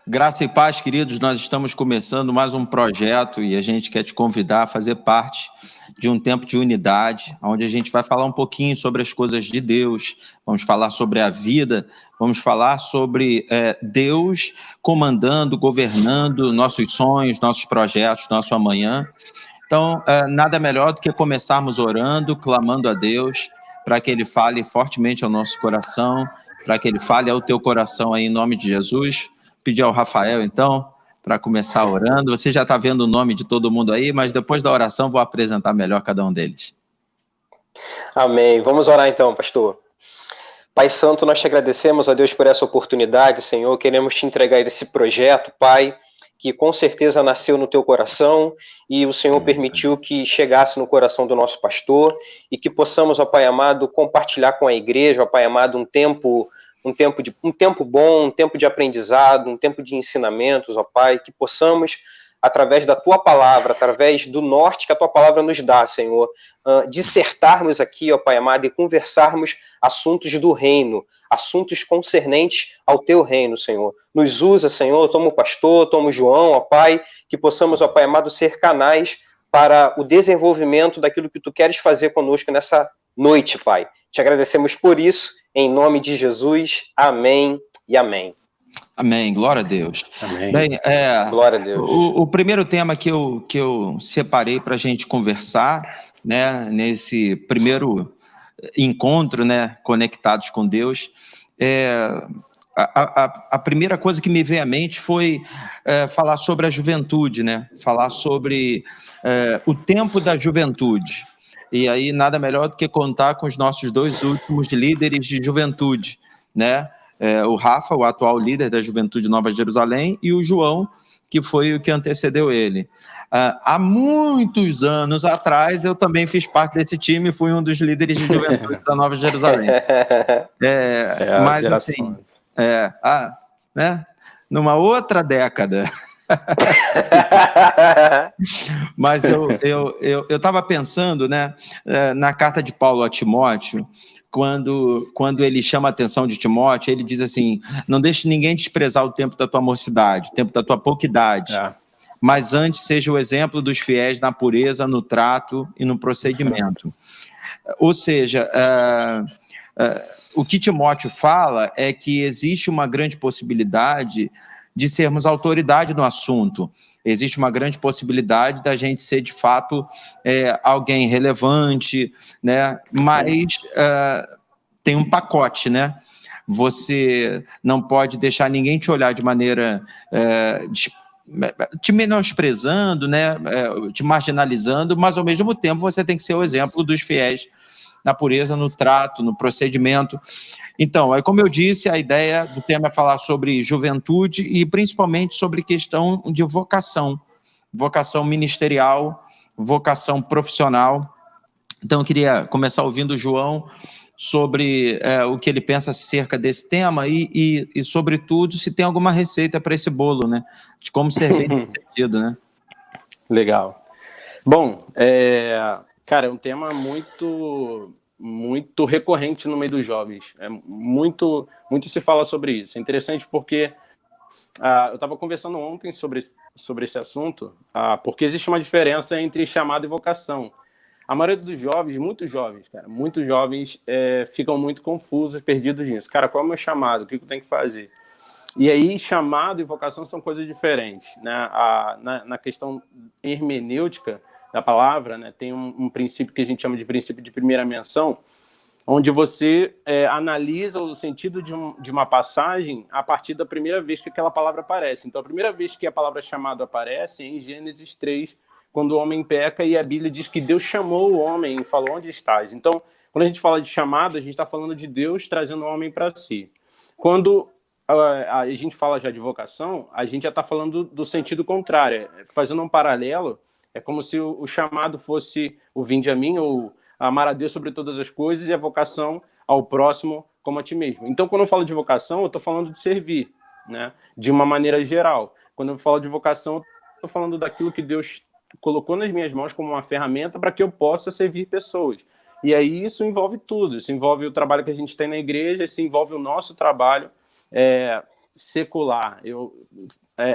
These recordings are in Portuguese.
Graça e paz, queridos, nós estamos começando mais um projeto e a gente quer te convidar a fazer parte de um tempo de unidade, onde a gente vai falar um pouquinho sobre as coisas de Deus, vamos falar sobre a vida, vamos falar sobre Deus comandando, governando nossos sonhos, nossos projetos, nosso amanhã. Então, nada melhor do que começarmos orando, clamando a Deus, para que Ele fale fortemente ao nosso coração, para que Ele fale ao teu coração aí, em nome de Jesus. Pedir ao Rafael, então, para começar orando. Você já está vendo o nome de todo mundo aí, mas depois da oração vou apresentar melhor cada um deles. Amém. Vamos orar então, pastor. Pai Santo, nós te agradecemos, a Deus, por essa oportunidade, Senhor. Queremos te entregar esse projeto, Pai, que com certeza nasceu no teu coração e o Senhor permitiu que chegasse no coração do nosso pastor e que possamos, ó Pai amado, compartilhar com a igreja, ó Pai amado, um tempo bom, um tempo de aprendizado, um tempo de ensinamentos, ó Pai, que possamos, através da Tua Palavra, através do norte que a Tua Palavra nos dá, Senhor, dissertarmos aqui, ó Pai amado, e conversarmos assuntos do reino, assuntos concernentes ao Teu reino, Senhor. Nos usa, Senhor, toma o pastor, toma o João, ó Pai, que possamos, ó Pai amado, ser canais para o desenvolvimento daquilo que Tu queres fazer conosco nessa noite, Pai. Te agradecemos por isso, em nome de Jesus. Amém e amém. Amém, glória a Deus. Amém. Bem, glória a Deus. O primeiro tema que eu separei para a gente conversar, né, nesse primeiro encontro, né, conectados com Deus, a primeira coisa que me veio à mente foi falar sobre a juventude, né, falar sobre o tempo da juventude. E aí nada melhor do que contar com os nossos dois últimos líderes de juventude, né? O Rafa, o atual líder da Juventude Nova Jerusalém, e o João, que foi o que antecedeu ele. Há muitos anos atrás, eu também fiz parte desse time, fui um dos líderes de juventude da Nova Jerusalém. Mas assim, né? Numa outra década. Mas eu estava pensando, né, na carta de Paulo a Timóteo, quando ele chama a atenção de Timóteo, ele diz assim: não deixe ninguém desprezar o tempo da tua mocidade, o tempo da tua pouca idade, mas antes seja o exemplo dos fiéis na pureza, no trato e no procedimento. Ou seja, o que Timóteo fala é que existe uma grande possibilidade de sermos autoridade no assunto. Existe uma grande possibilidade da gente ser, de fato, alguém relevante, né? Mas tem um pacote, né? Você não pode deixar ninguém te olhar de maneira te menosprezando, né? Te marginalizando, mas, ao mesmo tempo, você tem que ser o exemplo dos fiéis na pureza, no trato, no procedimento. Então, como eu disse, a ideia do tema é falar sobre juventude e principalmente sobre questão de vocação ministerial, vocação profissional. Então, eu queria começar ouvindo o João sobre o que ele pensa acerca desse tema e, sobretudo, se tem alguma receita para esse bolo, né? De como ser bem sucedido, né? Legal. Bom, cara, é um tema muito recorrente no meio dos jovens. Muito se fala sobre isso. É interessante porque eu estava conversando ontem sobre esse assunto, porque existe uma diferença entre chamado e vocação. A maioria dos jovens, muitos jovens ficam muito confusos, perdidos nisso. Cara, qual é o meu chamado? O que eu tenho que fazer? E aí, chamado e vocação são coisas diferentes, né? Na questão hermenêutica da palavra, né, tem um princípio que a gente chama de princípio de primeira menção, onde você analisa o sentido de uma passagem a partir da primeira vez que aquela palavra aparece. Então, a primeira vez que a palavra chamado aparece é em Gênesis 3, quando o homem peca e a Bíblia diz que Deus chamou o homem e falou: onde estás? Então, quando a gente fala de chamado, a gente está falando de Deus trazendo o homem para si. Quando a gente fala já de vocação, a gente já está falando do sentido contrário. Fazendo um paralelo, é como se o chamado fosse o vinde a mim, ou amar a Deus sobre todas as coisas, e a vocação ao próximo como a ti mesmo. Então, quando eu falo de vocação, eu estou falando de servir, né? De uma maneira geral. Quando eu falo de vocação, eu estou falando daquilo que Deus colocou nas minhas mãos como uma ferramenta para que eu possa servir pessoas. E aí isso envolve tudo. Isso envolve o trabalho que a gente tem na igreja, isso envolve o nosso trabalho secular.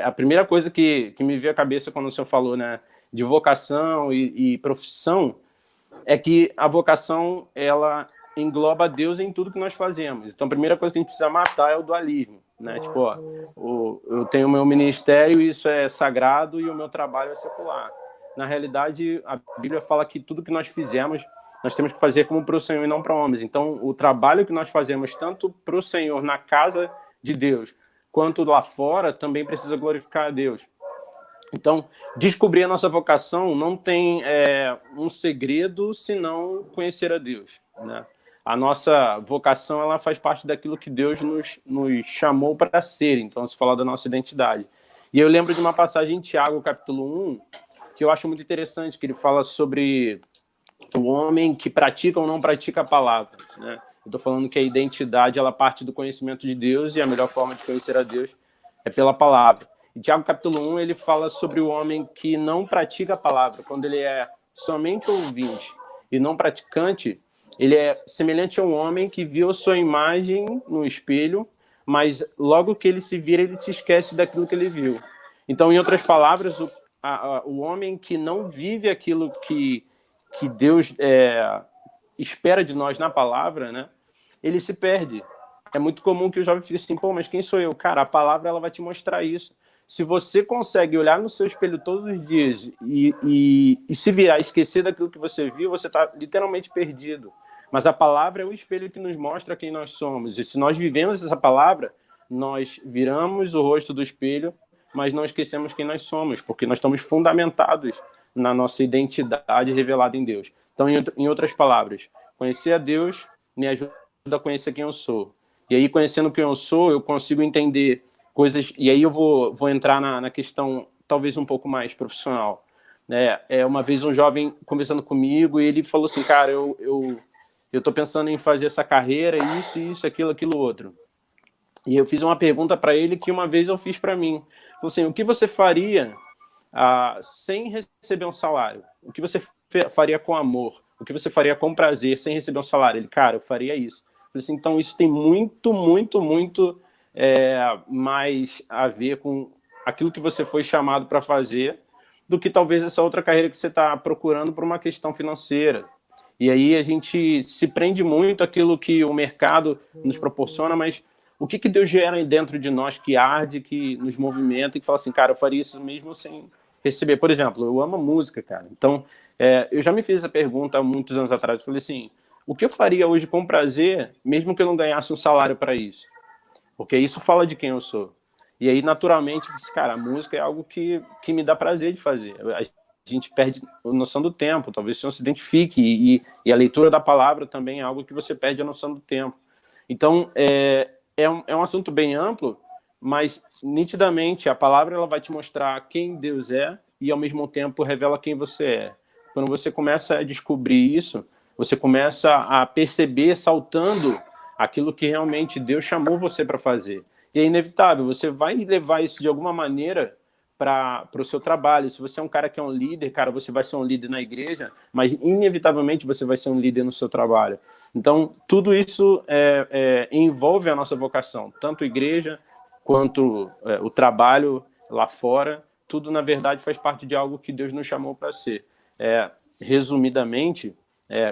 A primeira coisa que me veio à cabeça quando o senhor falou, né, de vocação e profissão, é que a vocação, ela engloba Deus em tudo que nós fazemos. Então, a primeira coisa que a gente precisa matar é o dualismo, né? Tipo, ó, eu tenho o meu ministério, isso é sagrado, e o meu trabalho é secular. Na realidade, a Bíblia fala que tudo que nós fizemos, nós temos que fazer como para o Senhor e não para homens. Então, o trabalho que nós fazemos tanto para o Senhor na casa de Deus, quanto lá fora, também precisa glorificar a Deus. Então, descobrir a nossa vocação não tem um segredo, senão conhecer a Deus, né? A nossa vocação, ela faz parte daquilo que Deus nos chamou para ser. Então, se falar da nossa identidade. E eu lembro de uma passagem em Tiago, capítulo 1, que eu acho muito interessante, que ele fala sobre o homem que pratica ou não pratica a palavra, né? Eu estou falando que a identidade, ela parte do conhecimento de Deus, e a melhor forma de conhecer a Deus é pela palavra. Em Tiago, capítulo 1, ele fala sobre o homem que não pratica a palavra. Quando ele é somente ouvinte e não praticante, ele é semelhante a um homem que viu sua imagem no espelho, mas logo que ele se vira, ele se esquece daquilo que ele viu. Então, em outras palavras, o homem que não vive aquilo que Deus espera de nós na palavra, né, ele se perde. É muito comum que o jovem fique assim, pô, mas quem sou eu? Cara, a palavra, ela vai te mostrar isso. Se você consegue olhar no seu espelho todos os dias e se virar, esquecer daquilo que você viu, você está literalmente perdido. Mas a palavra é o espelho que nos mostra quem nós somos. E se nós vivemos essa palavra, nós viramos o rosto do espelho, mas não esquecemos quem nós somos, porque nós estamos fundamentados na nossa identidade revelada em Deus. Então, em outras palavras, conhecer a Deus me ajuda a conhecer quem eu sou. E aí, conhecendo quem eu sou, eu consigo entender coisas... E aí eu vou entrar na questão talvez um pouco mais profissional, né? Uma vez um jovem conversando comigo, e ele falou assim, cara, eu estou pensando em fazer essa carreira, isso, aquilo, outro. E eu fiz uma pergunta para ele que uma vez eu fiz para mim. Falei assim, o que você faria sem receber um salário? O que você faria com amor? O que você faria com prazer sem receber um salário? Ele, cara, eu faria isso. Eu falei assim, então isso tem muito mais a ver com aquilo que você foi chamado para fazer do que talvez essa outra carreira que você está procurando por uma questão financeira. E aí a gente se prende muito àquilo que o mercado nos proporciona, mas o que Deus gera dentro de nós que arde, que nos movimenta e que fala assim, cara, eu faria isso mesmo sem receber. Por exemplo, eu amo música, cara. Então, eu já me fiz essa pergunta há muitos anos atrás. Eu falei assim, o que eu faria hoje com prazer, mesmo que eu não ganhasse um salário para isso? Porque isso fala de quem eu sou. E aí, naturalmente, cara, a música é algo que me dá prazer de fazer. A gente perde a noção do tempo, talvez você não se identifique, e a leitura da palavra também é algo que você perde a noção do tempo. Então, é um assunto bem amplo, mas nitidamente a palavra ela vai te mostrar quem Deus é e ao mesmo tempo revela quem você é. Quando você começa a descobrir isso, você começa a perceber saltando aquilo que realmente Deus chamou você para fazer. E é inevitável, você vai levar isso de alguma maneira para o seu trabalho. Se você é um cara que é um líder, cara, você vai ser um líder na igreja, mas inevitavelmente você vai ser um líder no seu trabalho. Então, tudo isso envolve a nossa vocação, tanto a igreja quanto o trabalho lá fora, tudo, na verdade, faz parte de algo que Deus nos chamou para ser. Resumidamente,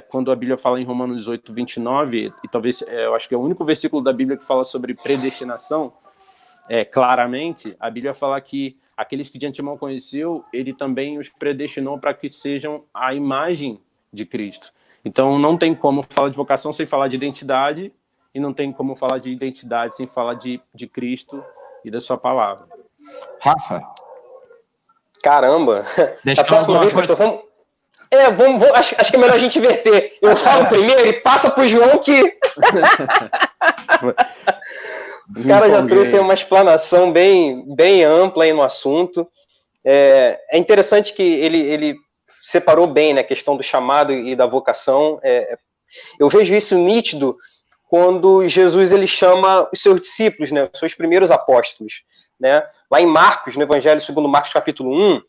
quando a Bíblia fala em Romanos 8, 29, e talvez eu acho que é o único versículo da Bíblia que fala sobre predestinação, claramente, a Bíblia fala que aqueles que de antemão conheceu, ele também os predestinou para que sejam a imagem de Cristo. Então, não tem como falar de vocação sem falar de identidade, e não tem como falar de identidade sem falar de Cristo e da sua palavra. Rafa? Caramba! Deixa a próxima vez, pastor, vamos, acho que é melhor a gente inverter. Eu falo primeiro e passa pro João que... O cara já trouxe uma explanação bem ampla aí no assunto. É interessante que ele separou bem, né, a questão do chamado e da vocação. Eu vejo isso nítido quando Jesus ele chama os seus discípulos, né, os seus primeiros apóstolos. Né? Lá em Marcos, no Evangelho segundo Marcos, capítulo 1,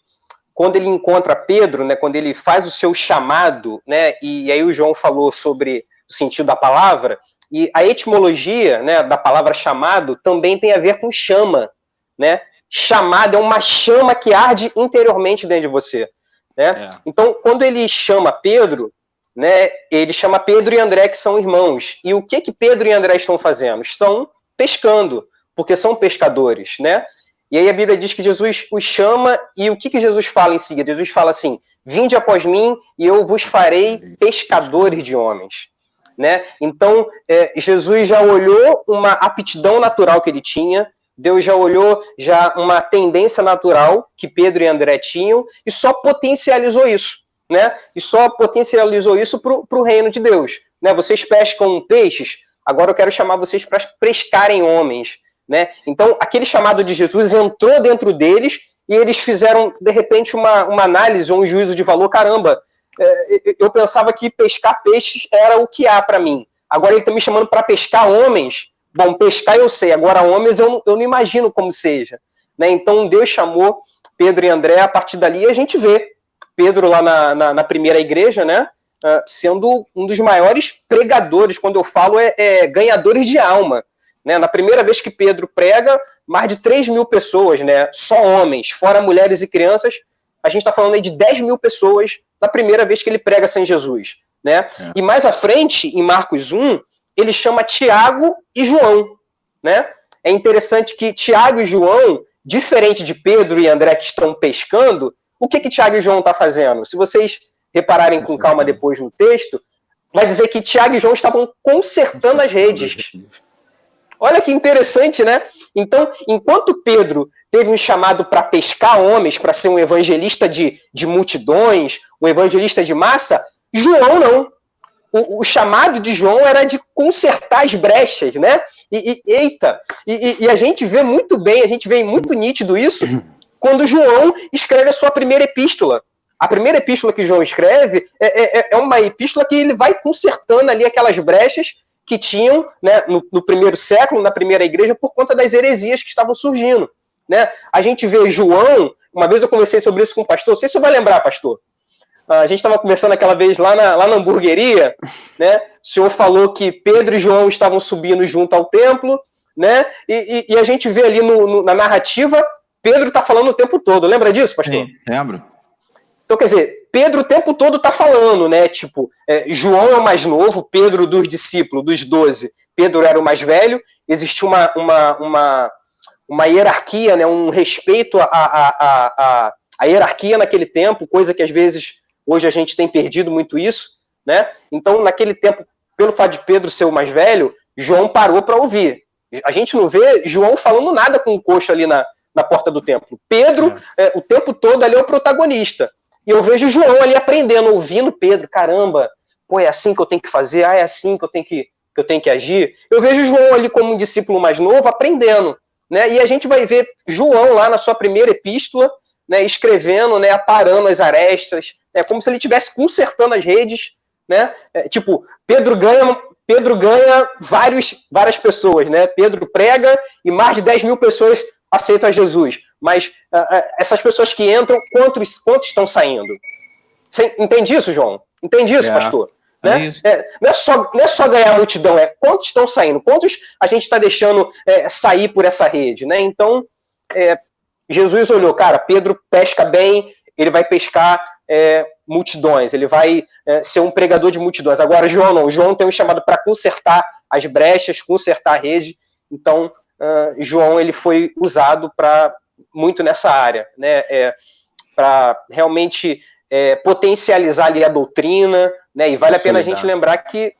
quando ele encontra Pedro, né, quando ele faz o seu chamado, né, e aí o João falou sobre o sentido da palavra, E a etimologia, né, da palavra chamado também tem a ver com chama, né? Chamado é uma chama que arde interiormente dentro de você, né? Então, quando ele chama Pedro, né, ele chama Pedro e André, que são irmãos. E o que Pedro e André estão fazendo? Estão pescando, porque são pescadores, né? E aí a Bíblia diz que Jesus os chama, e o que Jesus fala em seguida? Jesus fala assim: vinde após mim e eu vos farei pescadores de homens, né? Então, Jesus já olhou uma aptidão natural que ele tinha, Deus já olhou já uma tendência natural que Pedro e André tinham e só potencializou isso, né? E só potencializou isso para o reino de Deus, né? Vocês pescam peixes, agora eu quero chamar vocês para pescarem homens, né? Então, aquele chamado de Jesus entrou dentro deles e eles fizeram, de repente, uma análise, um juízo de valor. Caramba, eu pensava que pescar peixes era o que há para mim. Agora ele está me chamando para pescar homens. Bom, pescar eu sei, agora homens eu não imagino como seja, né? Então, Deus chamou Pedro e André. A partir dali a gente vê Pedro lá na primeira igreja, né? Sendo um dos maiores pregadores, quando eu falo, ganhadores de alma. Né? Na primeira vez que Pedro prega, mais de 3.000 pessoas, né? Só homens, fora mulheres e crianças, a gente está falando aí de 10.000 pessoas na primeira vez que ele prega sem Jesus. Né? E mais à frente, em Marcos 1, ele chama Tiago e João. Né? É interessante que Tiago e João, diferente de Pedro e André que estão pescando, o que Tiago e João estão fazendo? Se vocês repararem com calma depois no texto, vai dizer que Tiago e João estavam consertando as redes. Olha que interessante, né? Então, enquanto Pedro teve um chamado para pescar homens, para ser um evangelista de multidões, um evangelista de massa, João não. O chamado de João era de consertar as brechas, né? E a gente vê muito bem, a gente vê muito nítido isso quando João escreve a sua primeira epístola. A primeira epístola que João escreve é uma epístola que ele vai consertando ali aquelas brechas que tinham, né, no primeiro século, na primeira igreja, por conta das heresias que estavam surgindo. Né? A gente vê João, uma vez eu conversei sobre isso com o pastor, não sei se você vai lembrar, pastor. A gente estava conversando aquela vez lá na hamburgueria, né? O senhor falou que Pedro e João estavam subindo junto ao templo, né? E a gente vê ali na narrativa, Pedro está falando o tempo todo. Lembra disso, pastor? Sim, lembro. Então, quer dizer, Pedro o tempo todo está falando, né? Tipo, João é o mais novo, Pedro dos discípulos, dos 12, Pedro era o mais velho, existia uma hierarquia, né? Um respeito à hierarquia naquele tempo, coisa que às vezes hoje a gente tem perdido muito isso, né? Então, naquele tempo, pelo fato de Pedro ser o mais velho, João parou para ouvir. A gente não vê João falando nada com o coxo ali na porta do templo. Pedro, o tempo todo ali é o protagonista. E eu vejo João ali aprendendo, ouvindo Pedro. Caramba, pô, é assim que eu tenho que fazer? É assim que eu tenho que agir? Eu vejo João ali como um discípulo mais novo, aprendendo. Né? E a gente vai ver João lá na sua primeira epístola, né, escrevendo, né, aparando as arestas, como se ele estivesse consertando as redes. Né? Tipo, Pedro ganha várias pessoas. Né? Pedro prega e mais de 10.000 pessoas aceitam a Jesus. Mas essas pessoas que entram, quantos estão saindo? Você entende isso, João? Entende isso, pastor? Né? Isso. Não é só ganhar a multidão, quantos estão saindo? Quantos a gente está deixando sair por essa rede? Né? Então, Jesus olhou, cara, Pedro pesca bem, ele vai pescar multidões, ele vai ser um pregador de multidões. Agora, João não. João tem um chamado para consertar as brechas, consertar a rede. Então, João ele foi usado muito nessa área, né? Para realmente potencializar ali a doutrina, né? E vale a pena a gente lembrar que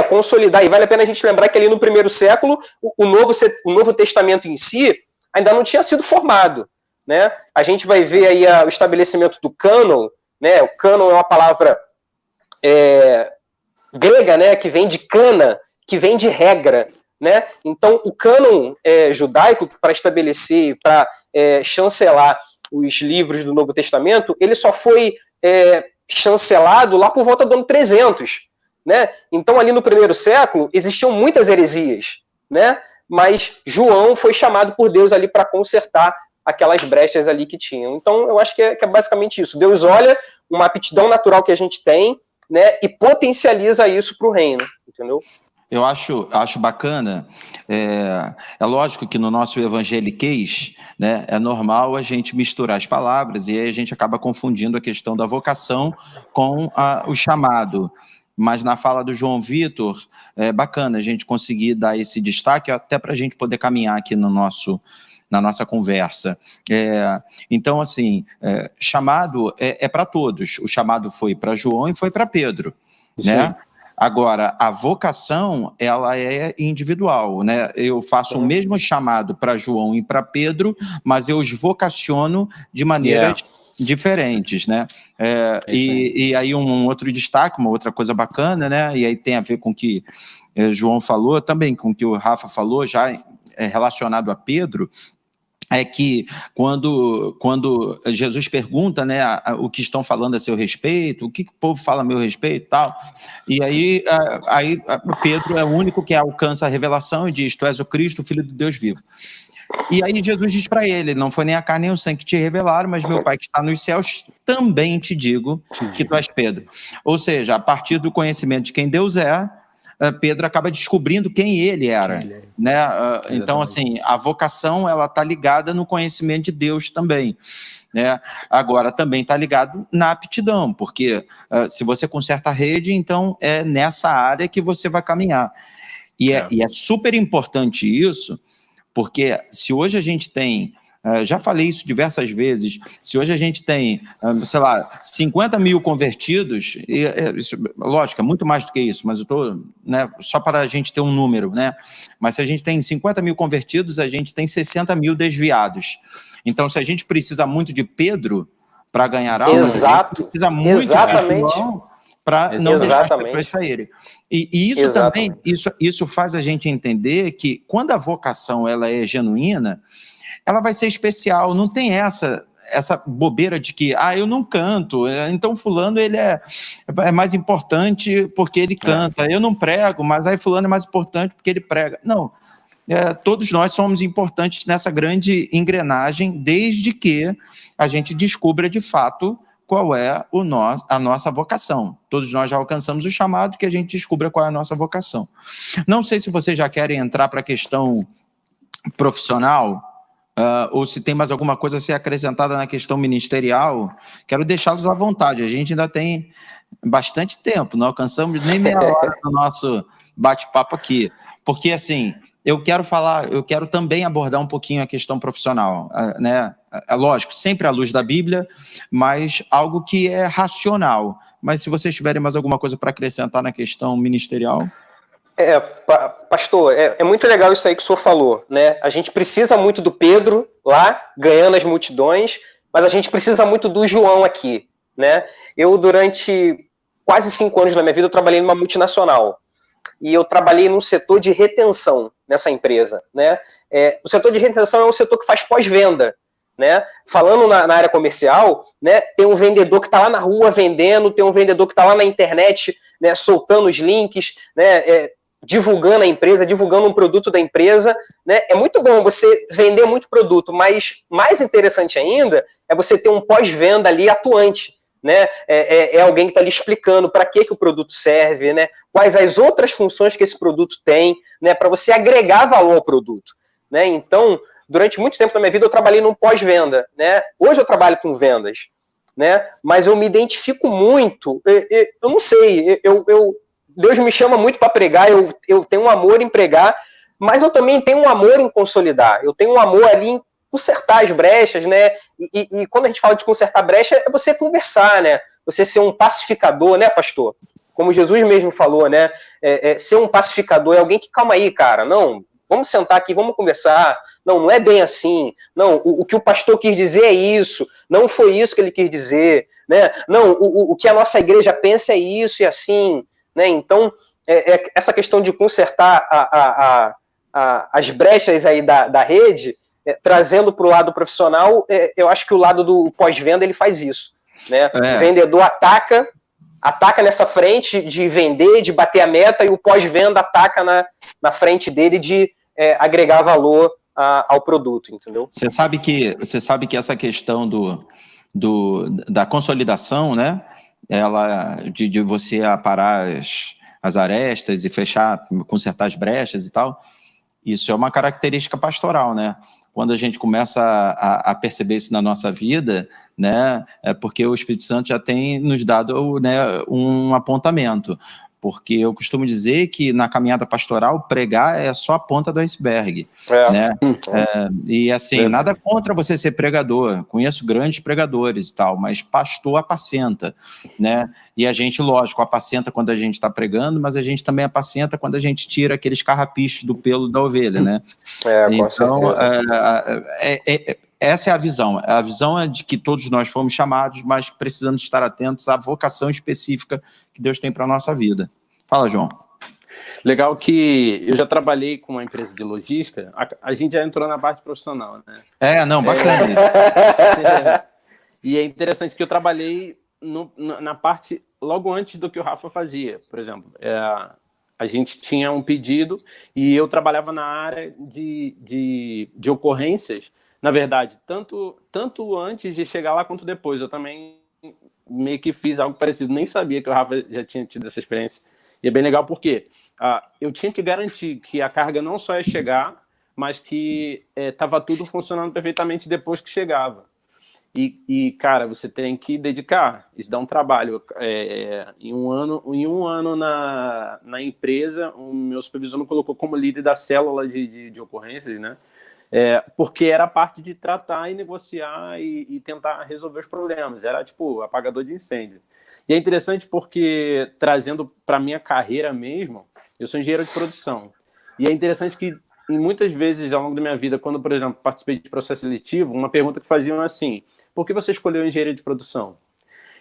consolidar, e vale a pena a gente lembrar que ali no primeiro século o Novo Testamento em si ainda não tinha sido formado, né? A gente vai ver aí o estabelecimento do cânon, né? O cânon é uma palavra grega, né? Que vem de cana, que vem de regra, né? Então, o cânon judaico, para estabelecer, para chancelar os livros do Novo Testamento, ele só foi chancelado lá por volta do ano 300. Né? Então, ali no primeiro século, existiam muitas heresias, né? Mas João foi chamado por Deus ali para consertar aquelas brechas ali que tinham. Então, eu acho que é basicamente isso. Deus olha uma aptidão natural que a gente tem, né? E potencializa isso para o reino, entendeu? Eu acho bacana, é lógico que no nosso evangeliquez, né, é normal a gente misturar as palavras e aí a gente acaba confundindo a questão da vocação com o chamado, mas na fala do João Vitor, é bacana a gente conseguir dar esse destaque até para a gente poder caminhar aqui na nossa conversa. Então, assim, chamado é para todos, o chamado foi para João e foi para Pedro, né? Agora, a vocação, ela é individual, né? Eu faço o mesmo chamado para João e para Pedro, mas eu os vocaciono de maneiras diferentes, né? E aí um outro destaque, uma outra coisa bacana, né? E aí tem a ver com o que João falou, também com o que o Rafa falou, já relacionado a Pedro, é que quando Jesus pergunta, né, o que estão falando a seu respeito, o que o povo fala a meu respeito e tal, e aí Pedro é o único que alcança a revelação e diz, tu és o Cristo, o Filho do Deus vivo. E aí Jesus diz para ele, não foi nem a carne nem o sangue que te revelaram, mas meu Pai que está nos céus, também te digo que tu és Pedro. Ou seja, a partir do conhecimento de quem Deus é, Pedro acaba descobrindo quem ele era, né? Então, assim, a vocação, ela está ligada no conhecimento de Deus também, né? Agora, também está ligado na aptidão, porque se você conserta a rede, então é nessa área que você vai caminhar. E é super importante isso, porque se hoje a gente tem... já falei isso diversas vezes, se hoje a gente tem, sei lá, 50 mil convertidos, isso, lógico, é muito mais do que isso, mas eu estou, né, só para a gente ter um número, né? Mas se a gente tem 50 mil convertidos, a gente tem 60 mil desviados. Então, se a gente precisa muito de Pedro para ganhar algo, a gente precisa muito de João para não deixar as pessoas saírem. E isso também, isso faz a gente entender que quando a vocação ela é genuína, ela vai ser especial, não tem essa bobeira de que, eu não canto, então fulano ele é mais importante porque ele canta, eu não prego, mas aí fulano é mais importante porque ele prega. Não, todos nós somos importantes nessa grande engrenagem, desde que a gente descubra de fato qual é a nossa vocação. Todos nós já alcançamos o chamado, que a gente descubra qual é a nossa vocação. Não sei se vocês já querem entrar para a questão profissional, ou se tem mais alguma coisa a ser acrescentada na questão ministerial, quero deixá-los à vontade. A gente ainda tem bastante tempo, não alcançamos nem meia hora do nosso bate-papo aqui. Porque, assim, eu quero também abordar um pouquinho a questão profissional, né? É lógico, sempre à luz da Bíblia, mas algo que é racional. Mas se vocês tiverem mais alguma coisa para acrescentar na questão ministerial... Pastor, é muito legal isso aí que o senhor falou, né? A gente precisa muito do Pedro lá, ganhando as multidões, mas a gente precisa muito do João aqui, né? Eu, durante quase 5 anos da minha vida, eu trabalhei numa multinacional. E eu trabalhei num setor de retenção nessa empresa, né? O setor de retenção é um setor que faz pós-venda, né? Falando na área comercial, né? Tem um vendedor que está lá na rua vendendo, tem um vendedor que está lá na internet, né? Soltando os links, né? Divulgando a empresa, divulgando um produto da empresa, né? É muito bom você vender muito produto, mas mais interessante ainda é você ter um pós-venda ali atuante, né? É alguém que está ali explicando para que o produto serve, né? Quais as outras funções que esse produto tem, né? Para você agregar valor ao produto, né? Então, durante muito tempo da minha vida eu trabalhei num pós-venda, né? Hoje eu trabalho com vendas, né? Mas eu me identifico muito, eu não sei, Deus me chama muito para pregar, eu tenho um amor em pregar, mas eu também tenho um amor em consolidar, eu tenho um amor ali em consertar as brechas, né? E quando a gente fala de consertar brecha, é você conversar, né? Você ser um pacificador, né, pastor? Como Jesus mesmo falou, né? Ser um pacificador é alguém que, calma aí, cara, não, vamos sentar aqui, vamos conversar, não é bem assim, não, o que o pastor quis dizer é isso, não foi isso que ele quis dizer, né? Não, o que a nossa igreja pensa é isso e assim, né? Então, essa questão de consertar as brechas aí da rede, trazendo para o lado profissional, eu acho que o lado do pós-venda ele faz isso, né? O vendedor ataca nessa frente de vender, de bater a meta, e o pós-venda ataca na frente dele de agregar valor ao produto, entendeu? Você sabe que essa questão da consolidação, né? Ela de você aparar as arestas e consertar as brechas e tal. Isso é uma característica pastoral, né? Quando a gente começa a perceber isso na nossa vida, né, é porque o Espírito Santo já tem nos dado, né, um apontamento. Porque eu costumo dizer que na caminhada pastoral, pregar é só a ponta do iceberg. Né? E assim, nada contra você ser pregador. Conheço grandes pregadores e tal, mas pastor apacenta. Né? E a gente, lógico, apacenta quando a gente está pregando, mas a gente também apacenta quando a gente tira aqueles carrapichos do pelo da ovelha. Né? Com certeza. Essa é a visão. A visão é de que todos nós fomos chamados, mas precisamos estar atentos à vocação específica que Deus tem para a nossa vida. Fala, João. Legal que eu já trabalhei com uma empresa de logística, a gente já entrou na parte profissional, né? Não, bacana. E é interessante que eu trabalhei na parte logo antes do que o Rafa fazia, por exemplo. A gente tinha um pedido e eu trabalhava na área de ocorrências. Na verdade, tanto antes de chegar lá quanto depois. Eu também meio que fiz algo parecido. Nem sabia que o Rafa já tinha tido essa experiência. E é bem legal porque eu tinha que garantir que a carga não só ia chegar, mas que estava tudo funcionando perfeitamente depois que chegava. E, cara, você tem que dedicar. Isso dá um trabalho. Em um ano na empresa, o meu supervisor me colocou como líder da célula de ocorrências, né? Porque era a parte de tratar e negociar e tentar resolver os problemas. Era, tipo, apagador de incêndio. E é interessante porque, trazendo para a minha carreira mesmo, eu sou engenheiro de produção. E é interessante que, muitas vezes, ao longo da minha vida, quando, por exemplo, participei de processo seletivo, uma pergunta que faziam assim: por que você escolheu engenharia de produção?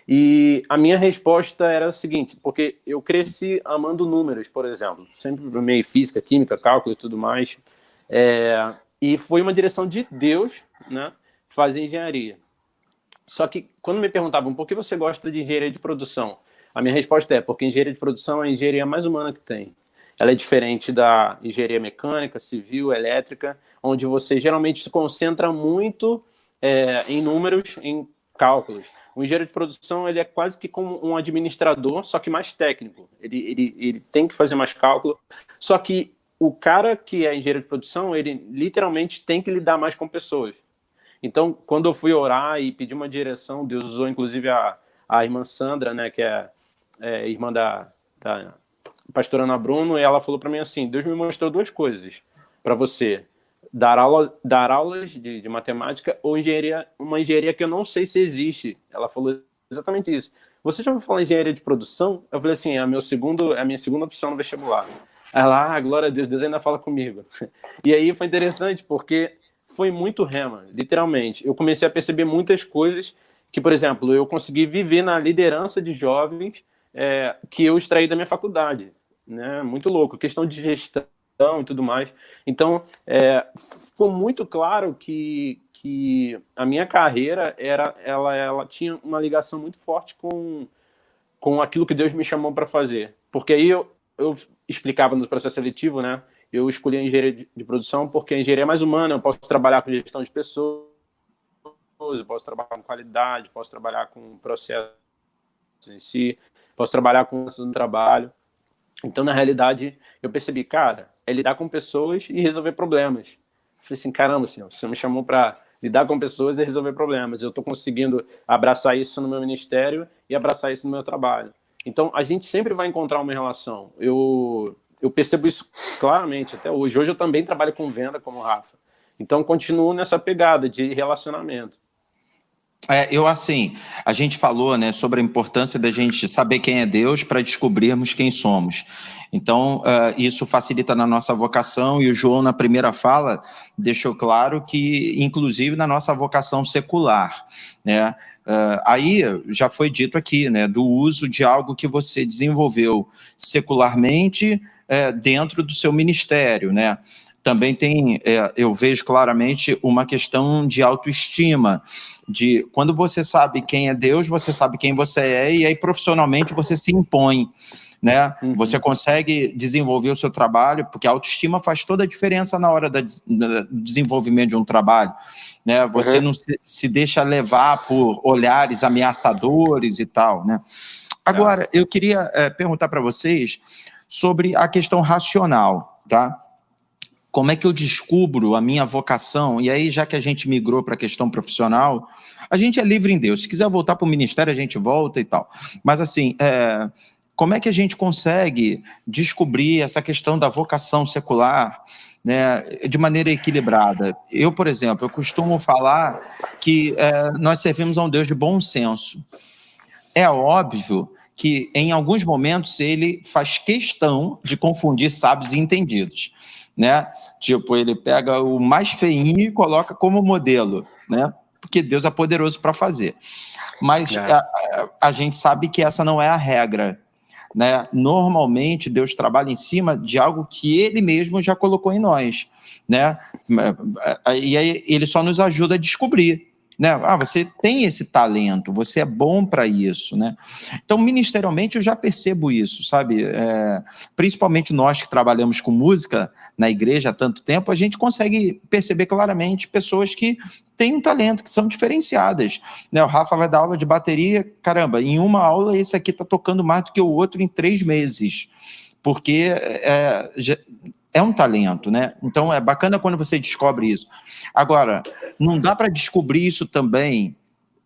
E a minha resposta era a seguinte: porque eu cresci amando números, por exemplo. Sempre amei física, química, cálculo e tudo mais. E foi uma direção de Deus, né, fazer engenharia. Só que, quando me perguntavam por que você gosta de engenharia de produção, a minha resposta é porque engenharia de produção é a engenharia mais humana que tem. Ela é diferente da engenharia mecânica, civil, elétrica, onde você geralmente se concentra muito em números, em cálculos. O engenheiro de produção ele é quase que como um administrador, só que mais técnico. Ele tem que fazer mais cálculo, só que o cara que é engenheiro de produção, ele literalmente tem que lidar mais com pessoas. Então, quando eu fui orar e pedir uma direção, Deus usou inclusive a irmã Sandra, né, que é irmã da pastora Ana Bruno, e ela falou para mim assim: Deus me mostrou duas coisas para você: dar aulas de matemática ou uma engenharia que eu não sei se existe. Ela falou exatamente isso. Você já ouviu falar em engenharia de produção? Eu falei assim: é a minha segunda opção no vestibular. Ela, glória a Deus, Deus ainda fala comigo. E aí foi interessante porque foi muito rema, literalmente. Eu comecei a perceber muitas coisas que, por exemplo, eu consegui viver na liderança de jovens que eu extraí da minha faculdade. Né? Muito louco, questão de gestão e tudo mais. Então, ficou muito claro que a minha carreira ela tinha uma ligação muito forte com aquilo que Deus me chamou para fazer. Porque aí eu explicava no processo seletivo, né? Eu escolhi a engenharia de produção porque a engenharia é mais humana, eu posso trabalhar com gestão de pessoas, eu posso trabalhar com qualidade, posso trabalhar com processo em si, posso trabalhar com o trabalho. Então, na realidade, eu percebi, cara, é lidar com pessoas e resolver problemas. Eu falei assim, caramba, Senhor, você me chamou para lidar com pessoas e resolver problemas. Eu estou conseguindo abraçar isso no meu ministério e abraçar isso no meu trabalho. Então, a gente sempre vai encontrar uma relação. Eu percebo isso claramente até hoje. Hoje eu também trabalho com venda, como o Rafa. Então, continuo nessa pegada de relacionamento. A gente falou, né, sobre a importância da gente saber quem é Deus para descobrirmos quem somos. Então, isso facilita na nossa vocação, e o João, na primeira fala, deixou claro que, inclusive, na nossa vocação secular, né? Aí já foi dito aqui, né, do uso de algo que você desenvolveu secularmente dentro do seu ministério, né? Também tem, eu vejo claramente uma questão de autoestima, de quando você sabe quem é Deus, você sabe quem você é, e aí profissionalmente você se impõe, né? Uhum. Você consegue desenvolver o seu trabalho, porque a autoestima faz toda a diferença na hora do desenvolvimento de um trabalho, né? Você não se deixa levar por olhares ameaçadores e tal, né? Agora, eu queria perguntar para vocês sobre a questão racional, tá? Como é que eu descubro a minha vocação? E aí, já que a gente migrou para a questão profissional, a gente é livre em Deus. Se quiser voltar para o ministério, a gente volta e tal. Mas, assim, como é que a gente consegue descobrir essa questão da vocação secular, né, de maneira equilibrada? Eu, por exemplo, eu costumo falar que nós servimos a um Deus de bom senso. É óbvio que, em alguns momentos, ele faz questão de confundir sábios e entendidos, né? Tipo, ele pega o mais feinho e coloca como modelo, né? Porque Deus é poderoso para fazer. Mas a gente sabe que essa não é a regra, né? Normalmente, Deus trabalha em cima de algo que ele mesmo já colocou em nós, né? E aí ele só nos ajuda a descobrir, né? Você tem esse talento, você é bom para isso, né? Então, ministerialmente, eu já percebo isso, sabe? Principalmente nós que trabalhamos com música na igreja há tanto tempo, a gente consegue perceber claramente pessoas que têm um talento, que são diferenciadas, né? O Rafa vai dar aula de bateria, caramba, em uma aula esse aqui está tocando mais do que o outro em 3 meses, porque é um talento, né? Então, é bacana quando você descobre isso. Agora, não dá para descobrir isso também,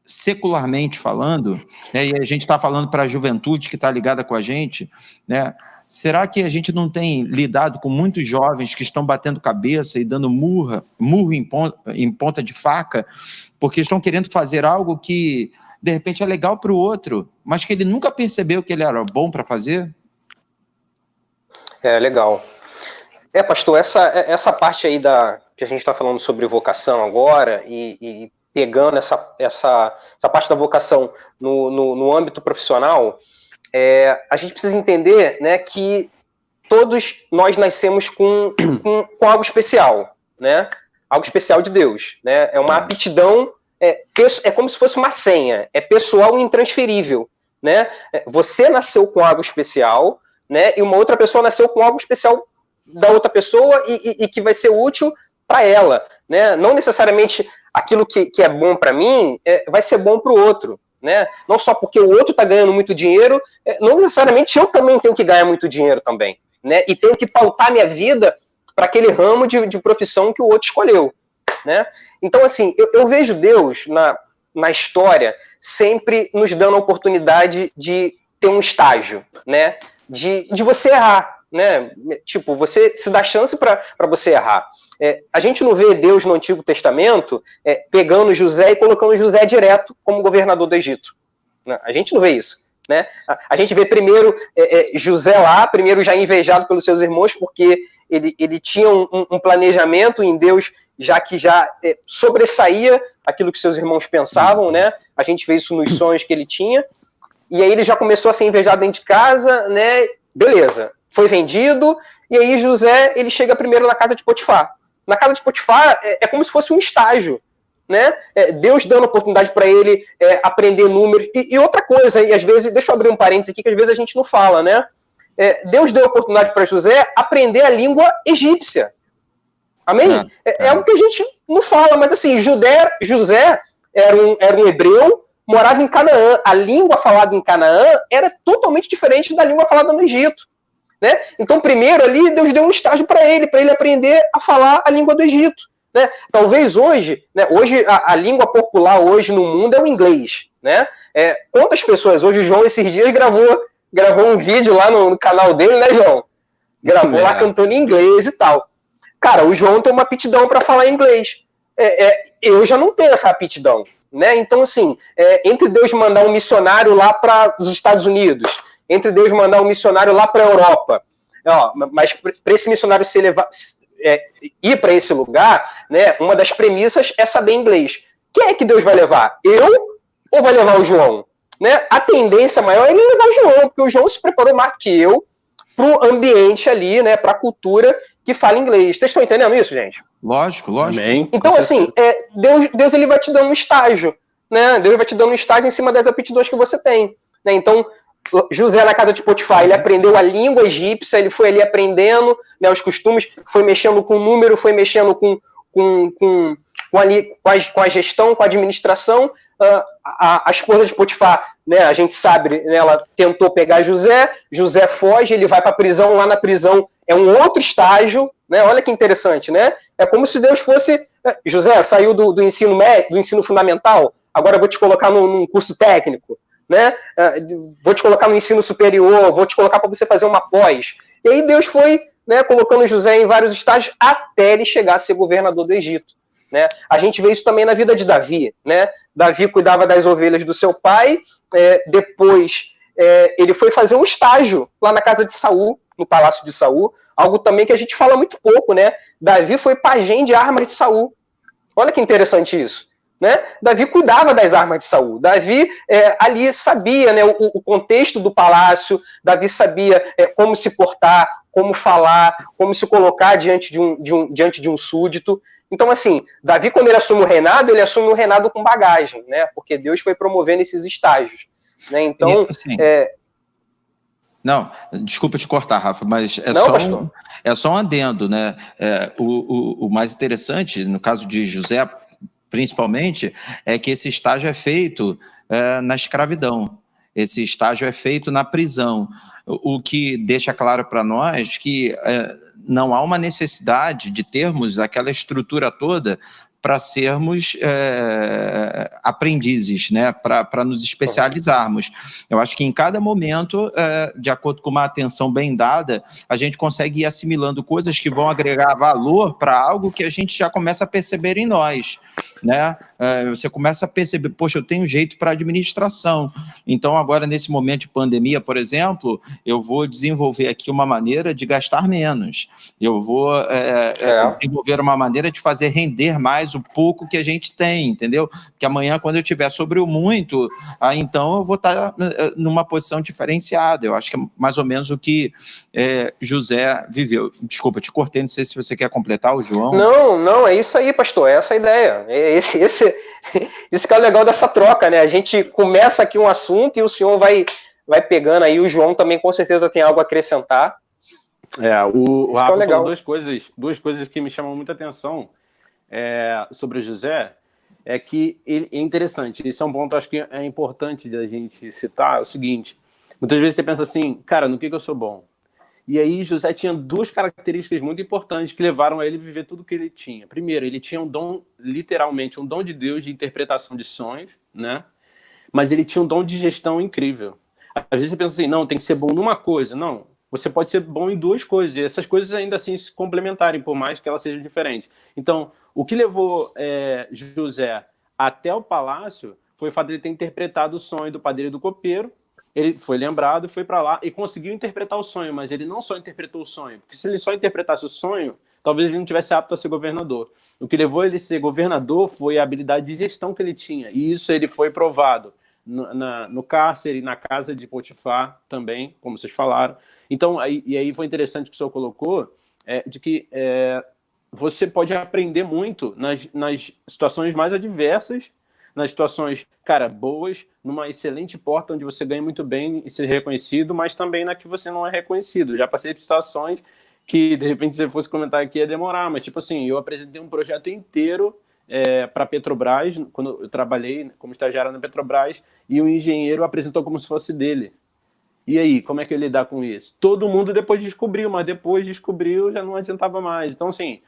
secularmente falando, né? E a gente está falando para a juventude que está ligada com a gente, né? Será que a gente não tem lidado com muitos jovens que estão batendo cabeça e dando murro em ponta de faca, porque estão querendo fazer algo que, de repente, é legal para o outro, mas que ele nunca percebeu que ele era bom para fazer? Legal. Pastor, essa parte aí que a gente está falando sobre vocação agora e pegando essa parte da vocação no âmbito profissional, a gente precisa entender, né, que todos nós nascemos com algo especial, né? Algo especial de Deus, né? É uma aptidão, é como se fosse uma senha, é pessoal e intransferível, né? Você nasceu com algo especial, né? E uma outra pessoa nasceu com algo especial da outra pessoa e que vai ser útil para ela, né? Não necessariamente aquilo que é bom para mim vai ser bom para o outro, né? Não só porque o outro está ganhando muito dinheiro, não necessariamente eu também tenho que ganhar muito dinheiro também, né? E tenho que pautar minha vida para aquele ramo de profissão que o outro escolheu, né? Então, assim, eu vejo Deus na história sempre nos dando a oportunidade de ter um estágio, né? De você errar, né? Tipo, você se dá chance para você errar. A gente não vê Deus no Antigo Testamento pegando José e colocando José direto como governador do Egito. A gente não vê isso, né? A gente vê primeiro José lá, primeiro já invejado pelos seus irmãos, porque ele tinha um planejamento em Deus, já que sobressaía aquilo que seus irmãos pensavam, né? A gente vê isso nos sonhos que ele tinha. E aí ele já começou a ser invejado dentro de casa, né? Beleza, foi vendido, e aí José, ele chega primeiro na casa de Potifar. Na casa de Potifar é como se fosse um estágio, né? Deus dando oportunidade para ele aprender números. E outra coisa, e às vezes, deixa eu abrir um parênteses aqui, que às vezes a gente não fala, né? Deus deu oportunidade para José aprender a língua egípcia. Amém? É algo que a gente não fala, mas assim, José era um hebreu, morava em Canaã. A língua falada em Canaã era totalmente diferente da língua falada no Egito, né? Então, primeiro ali, Deus deu um estágio para ele aprender a falar a língua do Egito, né? Talvez hoje, né? Hoje a língua popular hoje no mundo é o inglês, né? Quantas pessoas hoje, o João esses dias gravou um vídeo lá no canal dele, né, João? Gravou lá cantando em inglês e tal. Cara, o João tem uma aptidão para falar inglês. Eu já não tenho essa aptidão, né? Então, assim, entre Deus mandar um missionário lá para os Estados Unidos, entre Deus mandar um missionário lá para a Europa, mas para esse missionário ir para esse lugar, né? Uma das premissas é saber inglês. Quem é que Deus vai levar? Eu ou vai levar o João? Né? A tendência maior é ele levar o João, porque o João se preparou mais que eu para o ambiente ali, né? Para a cultura que fala inglês. Vocês estão entendendo isso, gente? Lógico. Amém. Então, assim, Deus ele vai te dando um estágio, né? Deus vai te dando um estágio em cima das aptidões que você tem, né? Então, José na casa de Potifar, ele aprendeu a língua egípcia, ele foi ali aprendendo, né, os costumes, foi mexendo com o número, foi mexendo com a gestão, com a administração, a esposa de Potifar, né, a gente sabe, né, ela tentou pegar José, José foge, ele vai para a prisão, lá na prisão é um outro estágio, né, olha que interessante, né? É como se Deus fosse, José, saiu do ensino médio, do ensino fundamental, agora eu vou te colocar num curso técnico, né? Vou te colocar no ensino superior, vou te colocar para você fazer uma pós. E aí Deus foi, né, colocando José em vários estágios até ele chegar a ser governador do Egito. Né? A gente vê isso também na vida de Davi. Né? Davi cuidava das ovelhas do seu pai, depois ele foi fazer um estágio lá na casa de Saul, no palácio de Saul, algo também que a gente fala muito pouco. Né? Davi foi pajem de armas de Saul. Olha que interessante isso. Né? Davi cuidava das armas de Saul. Davi ali sabia, né, o contexto do palácio, Davi sabia como se portar, como falar, como se colocar diante de um súdito. Então, assim, Davi, quando ele assume o reinado com bagagem, né? Porque Deus foi promovendo esses estágios. Né? Então, assim, não, desculpa te cortar, Rafa, mas é só um adendo, né? O mais interessante, no caso de José, principalmente, é que esse estágio é feito na escravidão. Esse estágio é feito na prisão, o que deixa claro para nós que não há uma necessidade de termos aquela estrutura toda para sermos aprendizes, né? Para nos especializarmos. Eu acho que em cada momento, de acordo com uma atenção bem dada, a gente consegue ir assimilando coisas que vão agregar valor para algo que a gente já começa a perceber em nós. Né? Você começa a perceber, poxa, eu tenho jeito para administração, então agora nesse momento de pandemia, por exemplo, eu vou desenvolver aqui uma maneira de gastar menos, eu vou desenvolver uma maneira de fazer render mais o pouco que a gente tem, entendeu? Porque amanhã, quando eu tiver sobre o muito, então eu vou estar numa posição diferenciada. Eu acho que é mais ou menos o que José viveu. Desculpa, te cortei, não sei se você quer completar, o João. Não, é isso aí, pastor, é essa a ideia. Esse que é o legal dessa troca, né? A gente começa aqui um assunto e o senhor vai pegando aí, o João também com certeza tem algo a acrescentar. O Rafa falou duas coisas que me chamam muita atenção sobre o José, é que ele é interessante, esse é um ponto, acho que é importante da gente citar, é o seguinte, muitas vezes você pensa assim, cara, no que eu sou bom? E aí José tinha duas características muito importantes que levaram a ele a viver tudo que ele tinha. Primeiro, ele tinha um dom, literalmente, um dom de Deus de interpretação de sonhos, né? Mas ele tinha um dom de gestão incrível. Às vezes você pensa assim, não, tem que ser bom numa coisa. Não, você pode ser bom em duas coisas, e essas coisas ainda assim se complementarem, por mais que elas sejam diferentes. Então, o que levou José até o palácio foi o fato de ele ter interpretado o sonho do padeiro e do copeiro. Ele foi lembrado, foi para lá e conseguiu interpretar o sonho, mas ele não só interpretou o sonho, porque se ele só interpretasse o sonho, talvez ele não tivesse apto a ser governador. O que levou ele a ser governador foi a habilidade de gestão que ele tinha, e isso ele foi provado no cárcere, na casa de Potifar também, como vocês falaram. Então, aí foi interessante que o senhor colocou, de que você pode aprender muito nas situações mais adversas, nas situações, cara, boas, numa excelente porta onde você ganha muito bem e ser reconhecido, mas também na que você não é reconhecido. Já passei por situações que, de repente, se você fosse comentar aqui, ia demorar, mas, tipo assim, eu apresentei um projeto inteiro para a Petrobras, quando eu trabalhei como estagiário na Petrobras, e o engenheiro apresentou como se fosse dele. E aí, como é que eu lidar com isso? Todo mundo depois descobriu, mas depois descobriu, já não adiantava mais. Então, assim,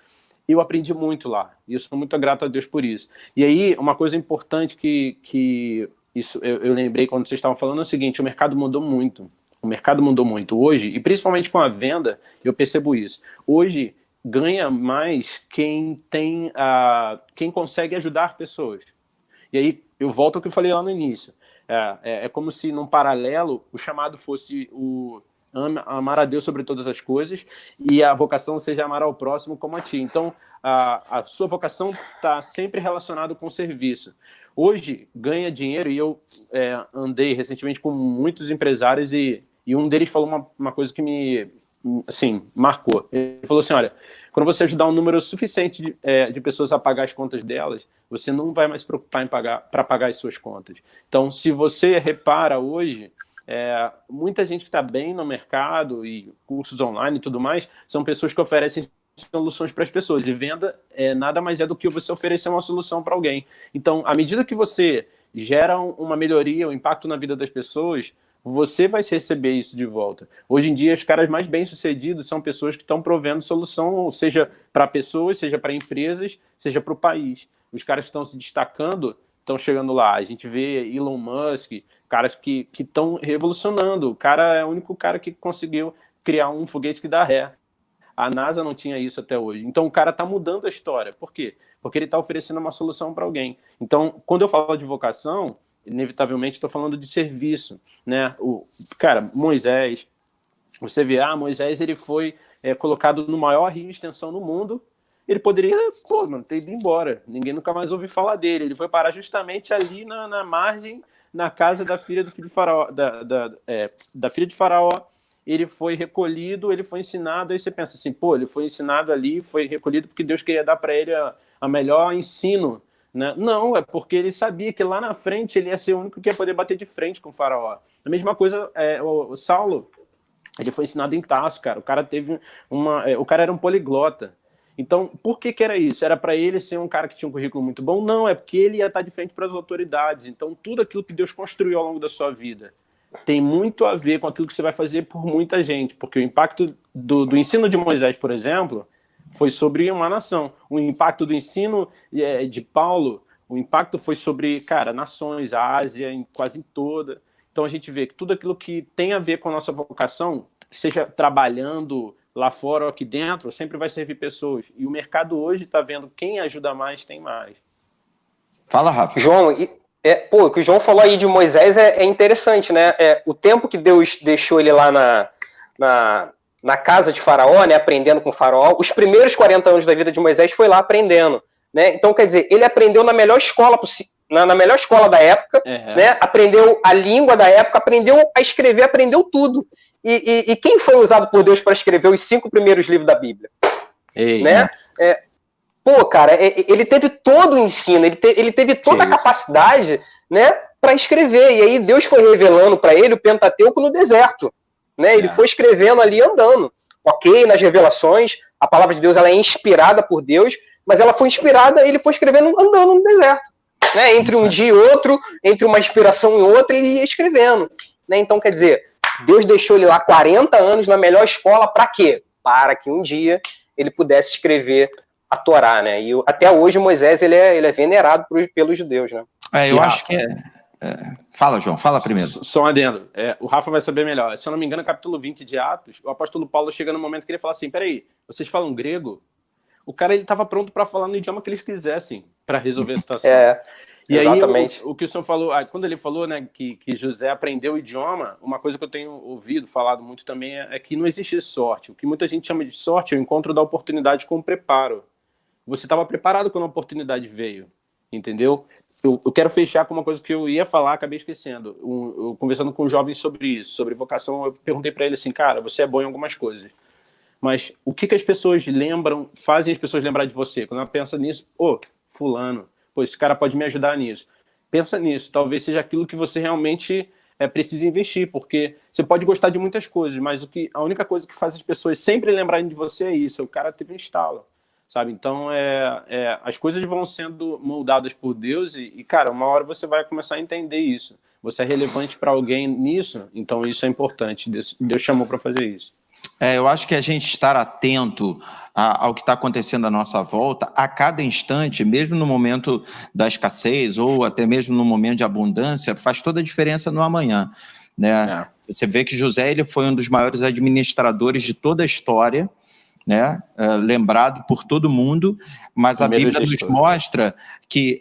eu aprendi muito lá, e eu sou muito grato a Deus por isso. E aí, uma coisa importante que isso eu lembrei quando vocês estavam falando é o seguinte, o mercado mudou muito. O mercado mudou muito hoje, e principalmente com a venda, eu percebo isso. Hoje, ganha mais quem consegue ajudar pessoas. E aí, eu volto ao que eu falei lá no início. É como se, num paralelo, o chamado fosse amar a Deus sobre todas as coisas e a vocação seja amar ao próximo como a ti. Então, a sua vocação está sempre relacionada com o serviço. Hoje, ganha dinheiro, e eu andei recentemente com muitos empresários e um deles falou uma coisa que me marcou. Ele falou assim, olha, quando você ajudar um número suficiente de pessoas a pagar as contas delas, você não vai mais se preocupar para pagar as suas contas. Então, se você repara hoje, muita gente que está bem no mercado e cursos online e tudo mais, são pessoas que oferecem soluções para as pessoas, e venda nada mais é do que você oferecer uma solução para alguém. Então, à medida que você geram uma melhoria, um impacto na vida das pessoas, você vai receber isso de volta. Hoje em dia, os caras mais bem-sucedidos são pessoas que estão provendo solução, seja para pessoas, seja para empresas, seja para o país. Os caras que estão se destacando estão chegando lá. A gente vê Elon Musk, caras que estão revolucionando. O cara é o único cara que conseguiu criar um foguete que dá ré. A NASA não tinha isso até hoje. Então, o cara está mudando a história. Por quê? Porque ele está oferecendo uma solução para alguém. Então, quando eu falo de vocação, inevitavelmente estou falando de serviço, né? Cara, Moisés, você vê, Moisés ele foi colocado no maior rio de extensão no mundo, ele poderia, ter ido embora, ninguém nunca mais ouviu falar dele, ele foi parar justamente ali na margem, na casa da filha do filho de Faraó, da filha de Faraó, ele foi recolhido, ele foi ensinado, aí você pensa assim, ele foi ensinado ali, foi recolhido porque Deus queria dar para ele a melhor ensino, né? Não, é porque ele sabia que lá na frente ele ia ser o único que ia poder bater de frente com o Faraó. A mesma coisa, o Saulo, ele foi ensinado em Tarso, cara. O cara teve o cara era um poliglota. Então, por que era isso? Era para ele ser um cara que tinha um currículo muito bom? Não, é porque ele ia estar de frente para as autoridades. Então, tudo aquilo que Deus construiu ao longo da sua vida tem muito a ver com aquilo que você vai fazer por muita gente, porque o impacto do ensino de Moisés, por exemplo, foi sobre uma nação. O impacto do ensino de Paulo, o impacto foi sobre, nações, a Ásia, quase toda. Então a gente vê que tudo aquilo que tem a ver com a nossa vocação, seja trabalhando lá fora ou aqui dentro, sempre vai servir pessoas. E o mercado hoje está vendo quem ajuda mais, tem mais. Fala, Rafa. João, o que o João falou aí de Moisés é interessante, né? O tempo que Deus deixou ele lá na casa de Faraó, né, aprendendo com Faraó, os primeiros 40 anos da vida de Moisés foi lá aprendendo, né? Então, quer dizer, ele aprendeu na melhor escola na melhor escola da época, né? Aprendeu a língua da época, aprendeu a escrever, aprendeu tudo. E quem foi usado por Deus para escrever os 5 primeiros livros da Bíblia? Né? Cara, ele teve todo o ensino, ele teve toda a capacidade, né, para escrever. E aí Deus foi revelando para ele o Pentateuco no deserto. Né? Ele foi escrevendo ali andando. Ok, nas revelações, a palavra de Deus ela é inspirada por Deus, mas ela foi inspirada, ele foi escrevendo andando no deserto. Né? Entre um dia e outro, entre uma inspiração e outra, ele ia escrevendo. Né? Então, quer dizer, Deus deixou ele lá 40 anos na melhor escola para quê? Para que um dia ele pudesse escrever a Torá. Né? E até hoje Moisés ele é venerado pelos judeus. Né? Eu acho que Fala, João, fala primeiro. Só um adendo. O Rafa vai saber melhor. Se eu não me engano, capítulo 20 de Atos, o apóstolo Paulo chega no momento que ele fala assim, peraí, vocês falam grego? O cara ele estava pronto para falar no idioma que eles quisessem para resolver a situação. E exatamente. Aí, o que o senhor falou, quando ele falou, né, que José aprendeu o idioma, uma coisa que eu tenho ouvido, falado muito também, é que não existe sorte. O que muita gente chama de sorte é o encontro da oportunidade com o preparo. Você estava preparado quando a oportunidade veio. Entendeu? Eu quero fechar com uma coisa que eu ia falar, acabei esquecendo. Eu conversando com jovens sobre isso, sobre vocação, eu perguntei para ele assim, cara, você é bom em algumas coisas, mas o que as pessoas fazem as pessoas lembrar de você? Quando ela pensa nisso, fulano, esse cara pode me ajudar nisso. Pensa nisso, talvez seja aquilo que você realmente precisa investir, porque você pode gostar de muitas coisas, mas a única coisa que faz as pessoas sempre lembrarem de você é isso, o cara teve um estalo. Sabe? Então, as coisas vão sendo moldadas por Deus e, cara, uma hora você vai começar a entender isso. Você é relevante para alguém nisso, então isso é importante. Deus chamou para fazer isso. Eu acho que a gente estar atento ao que está acontecendo à nossa volta, a cada instante, mesmo no momento da escassez ou até mesmo no momento de abundância, faz toda a diferença no amanhã. Né? Você vê que José ele foi um dos maiores administradores de toda a história, né? Lembrado por todo mundo, mas a Bíblia nos mostra que,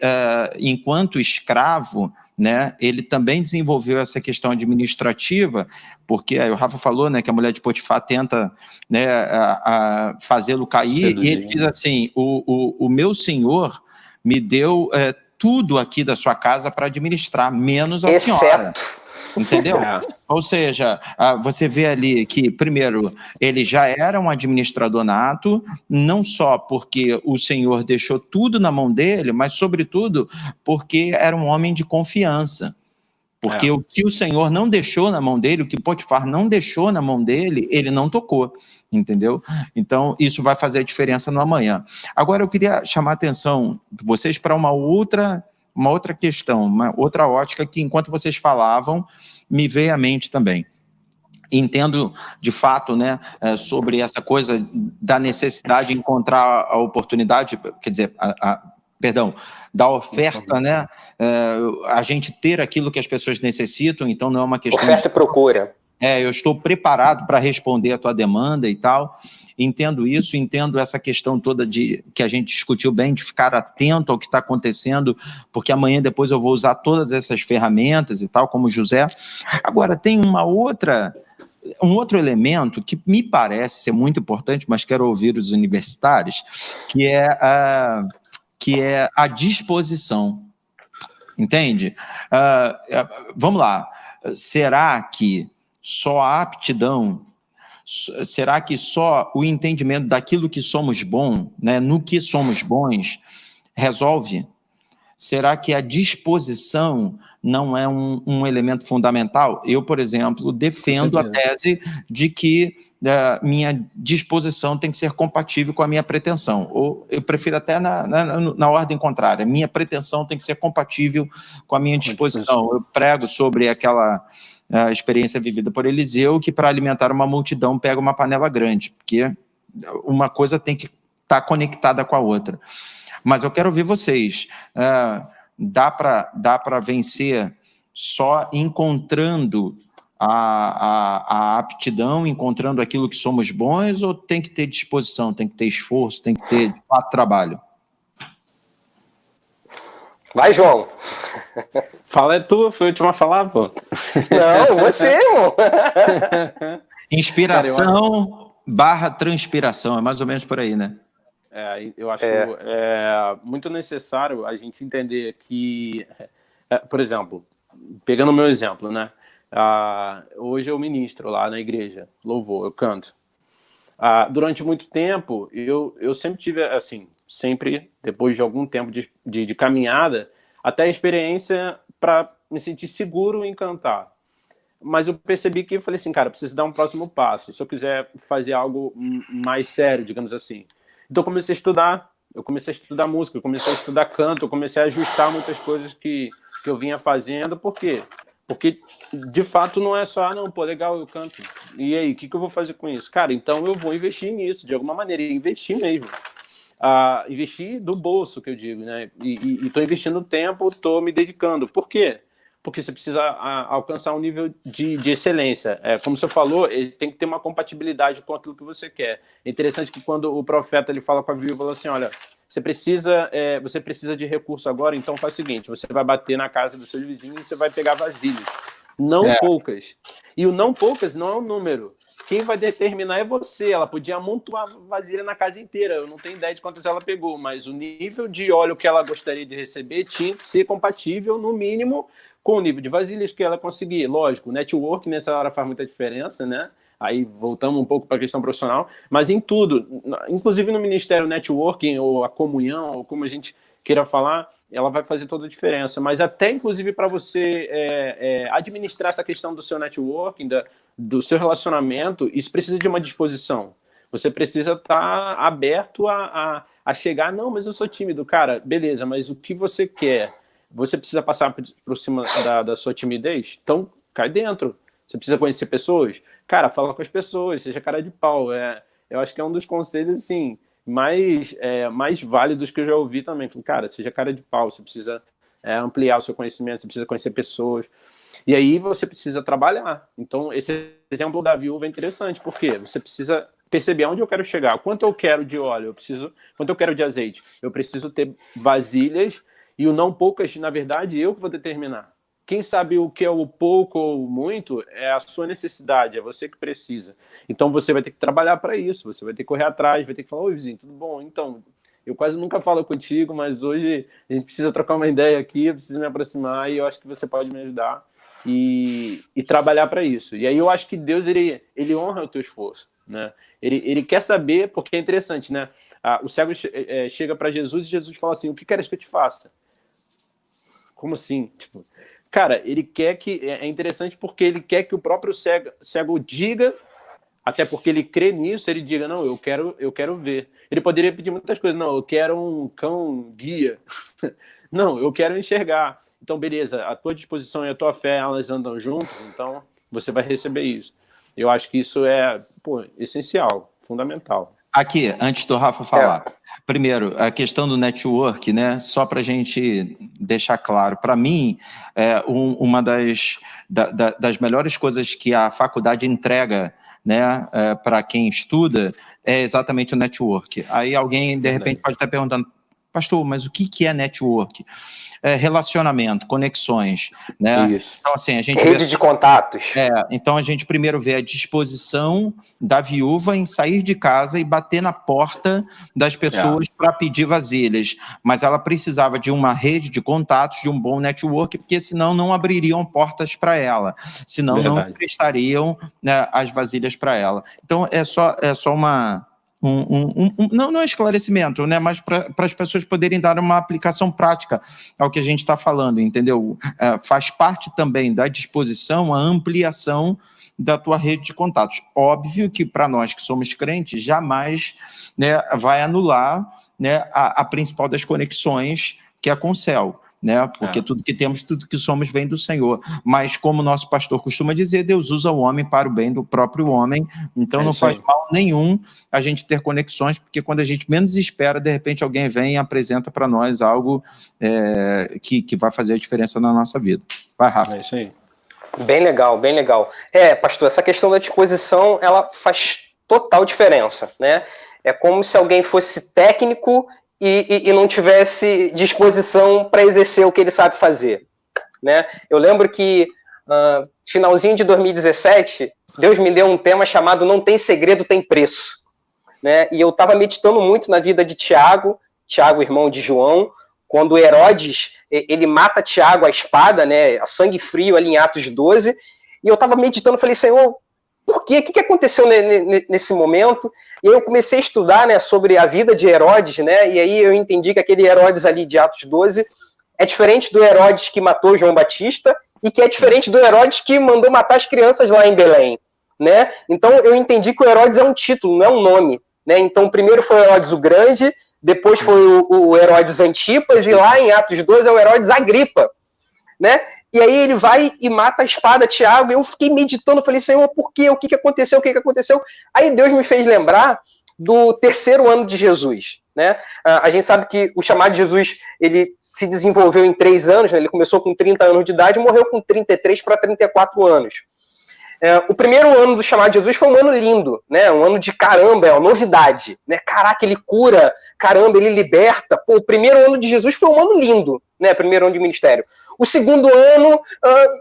enquanto escravo, né, ele também desenvolveu essa questão administrativa, porque aí o Rafa falou, né, que a mulher de Potifar tenta, né, fazê-lo cair, e ele diz assim, o meu senhor me deu tudo aqui da sua casa para administrar, menos a senhora. Entendeu? Ou seja, você vê ali que, primeiro, ele já era um administrador nato, não só porque o Senhor deixou tudo na mão dele, mas, sobretudo, porque era um homem de confiança. Porque o que o Senhor não deixou na mão dele, o que Potifar não deixou na mão dele, ele não tocou, entendeu? Então, isso vai fazer a diferença no amanhã. Agora, eu queria chamar a atenção de vocês para uma outra questão, uma outra ótica que, enquanto vocês falavam, me veio à mente também. Entendo, de fato, né, sobre essa coisa da necessidade de encontrar a oportunidade, quer dizer, perdão, da oferta, né, a gente ter aquilo que as pessoas necessitam, então não é uma questão... Oferta e procura. Eu estou preparado para responder a tua demanda e tal, entendo isso, entendo essa questão toda que a gente discutiu bem, de ficar atento ao que está acontecendo, porque amanhã depois eu vou usar todas essas ferramentas e tal, como José. Agora, tem um outro elemento que me parece ser muito importante, mas quero ouvir os universitários, que é a disposição, entende? Vamos lá, será que só a aptidão, será que só o entendimento daquilo que somos bons, né, no que somos bons, resolve? Será que a disposição não é um elemento fundamental? Eu, por exemplo, defendo a tese de que minha disposição tem que ser compatível com a minha pretensão, ou eu prefiro até na ordem contrária, minha pretensão tem que ser compatível com a minha disposição. Eu prego sobre aquela experiência vivida por Eliseu, que para alimentar uma multidão pega uma panela grande, porque uma coisa tem que estar conectada com a outra. Mas eu quero ouvir vocês. Dá para vencer só encontrando a aptidão, encontrando aquilo que somos bons, ou tem que ter disposição, tem que ter esforço, tem que ter, de fato, trabalho? Vai, João. Fala tu, foi o último a falar, pô. Não, você, irmão. Inspiração barra transpiração, é mais ou menos por aí, né? Eu acho muito necessário a gente entender que, por exemplo, pegando o meu exemplo, né? Hoje eu ministro lá na igreja, louvor, eu canto. Durante muito tempo, eu sempre tive, assim, sempre, depois de algum tempo de caminhada, até a experiência para me sentir seguro em cantar. Mas eu percebi que eu falei assim, cara, eu preciso dar um próximo passo, se eu quiser fazer algo mais sério, digamos assim. Então eu comecei a estudar música, eu comecei a estudar canto, eu comecei a ajustar muitas coisas que eu vinha fazendo. Por quê? Porque, de fato, não é só, não, pô, legal, eu canto. E aí, o que eu vou fazer com isso? Cara, então eu vou investir nisso, de alguma maneira, investir mesmo. Investir do bolso, que eu digo, né? E tô investindo tempo, tô me dedicando. Por quê? Porque você precisa alcançar um nível de excelência. Como você falou, ele tem que ter uma compatibilidade com aquilo que você quer. É interessante que quando o profeta ele fala com a viúva, fala assim, olha, você precisa de recurso agora, então faz o seguinte, você vai bater na casa dos seus vizinhos e você vai pegar vasilhas. Não poucas. E o não poucas não é um número. Quem vai determinar é você. Ela podia amontoar vasilha na casa inteira. Eu não tenho ideia de quantas ela pegou, mas o nível de óleo que ela gostaria de receber tinha que ser compatível, no mínimo, com o nível de vasilhas que ela conseguir. Lógico, o network nessa hora faz muita diferença, né? Aí voltamos um pouco para a questão profissional, mas em tudo, inclusive no Ministério Networking, ou a comunhão, ou como a gente queira falar, ela vai fazer toda a diferença. Mas até, inclusive, para você administrar essa questão do seu networking, do seu relacionamento, isso precisa de uma disposição. Você precisa estar aberto a chegar, não, mas eu sou tímido. Cara, beleza, mas o que você quer? Você precisa passar por cima da sua timidez? Então, cai dentro. Você precisa conhecer pessoas? Cara, fala com as pessoas, seja cara de pau. Eu acho que é um dos conselhos, assim, mais válidos que eu já ouvi também. Cara, seja cara de pau, você precisa ampliar o seu conhecimento, você precisa conhecer pessoas. E aí você precisa trabalhar. Então, esse exemplo da viúva é interessante, porque você precisa perceber onde eu quero chegar, quanto eu quero de óleo, quanto eu quero de azeite. Eu preciso ter vasilhas, e o não poucas, na verdade, eu que vou determinar. Quem sabe o que é o pouco ou o muito é a sua necessidade, é você que precisa. Então você vai ter que trabalhar para isso, você vai ter que correr atrás, vai ter que falar, oi vizinho, tudo bom? Então, eu quase nunca falo contigo, mas hoje a gente precisa trocar uma ideia aqui, eu preciso me aproximar e eu acho que você pode me ajudar e trabalhar para isso. E aí eu acho que Deus, ele honra o teu esforço, né? Ele quer saber, porque é interessante, né? O cego chega para Jesus e Jesus fala assim, o que queres que eu te faça? Como assim? Tipo, cara, ele quer que... É interessante porque ele quer que o próprio cego diga, até porque ele crê nisso, ele diga, não, eu quero ver. Ele poderia pedir muitas coisas, não, eu quero um cão guia. Não, eu quero enxergar. Então, beleza, a tua disposição e a tua fé, elas andam juntas, então você vai receber isso. Eu acho que isso é, essencial, fundamental. Aqui, antes do Rafa falar, primeiro, a questão do network, né? Só para a gente deixar claro, para mim, uma das melhores coisas que a faculdade entrega, né, para quem estuda, é exatamente o network. Aí alguém, de repente, pode estar perguntando, pastor, mas o que é network? Relacionamento, conexões, né? Isso. Então, assim, a gente rede de contatos. Então, a gente primeiro vê a disposição da viúva em sair de casa e bater na porta das pessoas para pedir vasilhas. Mas ela precisava de uma rede de contatos, de um bom network, porque senão não abririam portas para ela, senão não emprestariam, né, as vasilhas para ela. Então, é só uma... não é esclarecimento, né, mas para as pessoas poderem dar uma aplicação prática ao que a gente está falando, entendeu? Faz parte também da disposição a ampliação da tua rede de contatos. Óbvio que para nós que somos crentes, jamais, né, vai anular, né, a principal das conexões, que é com o céu, né? Porque tudo que temos, tudo que somos vem do Senhor. Mas, como o nosso pastor costuma dizer, Deus usa o homem para o bem do próprio homem, então não faz mal nenhum a gente ter conexões, porque quando a gente menos espera, de repente alguém vem e apresenta para nós algo que vai fazer a diferença na nossa vida. Vai, Rafa. É isso aí. Bem legal, bem legal. Pastor, essa questão da disposição, ela faz total diferença, né? É como se alguém fosse técnico e não tivesse disposição para exercer o que ele sabe fazer, né? Eu lembro que, finalzinho de 2017, Deus me deu um tema chamado Não Tem Segredo, Tem Preço, né? E eu estava meditando muito na vida de Tiago, irmão de João, quando Herodes, ele mata Tiago à espada, né, a sangue frio ali em Atos 12, e eu estava meditando, falei, Senhor, por quê? O que aconteceu nesse momento? E aí eu comecei a estudar, né, sobre a vida de Herodes, né, e aí eu entendi que aquele Herodes ali de Atos 12 é diferente do Herodes que matou João Batista e que é diferente do Herodes que mandou matar as crianças lá em Belém, né? Então eu entendi que o Herodes é um título, não é um nome, né? Então primeiro foi o Herodes o Grande, depois foi o Herodes Antipas e lá em Atos 12 é o Herodes Agripa, né? E aí ele vai e mata a espada Tiago, e eu fiquei meditando, falei, Senhor, por quê? O que aconteceu? O que aconteceu? Aí Deus me fez lembrar do 3º ano de Jesus, né? A gente sabe que o chamado de Jesus, ele se desenvolveu em 3 anos, né? Ele começou com 30 anos de idade e morreu com 33 para 34 anos. O primeiro ano do chamado de Jesus foi um ano lindo, né? Um ano de caramba, é uma novidade, né? Caraca, ele cura, caramba, ele liberta. Pô, o primeiro ano de Jesus foi um ano lindo, né? Primeiro ano de ministério. O segundo ano,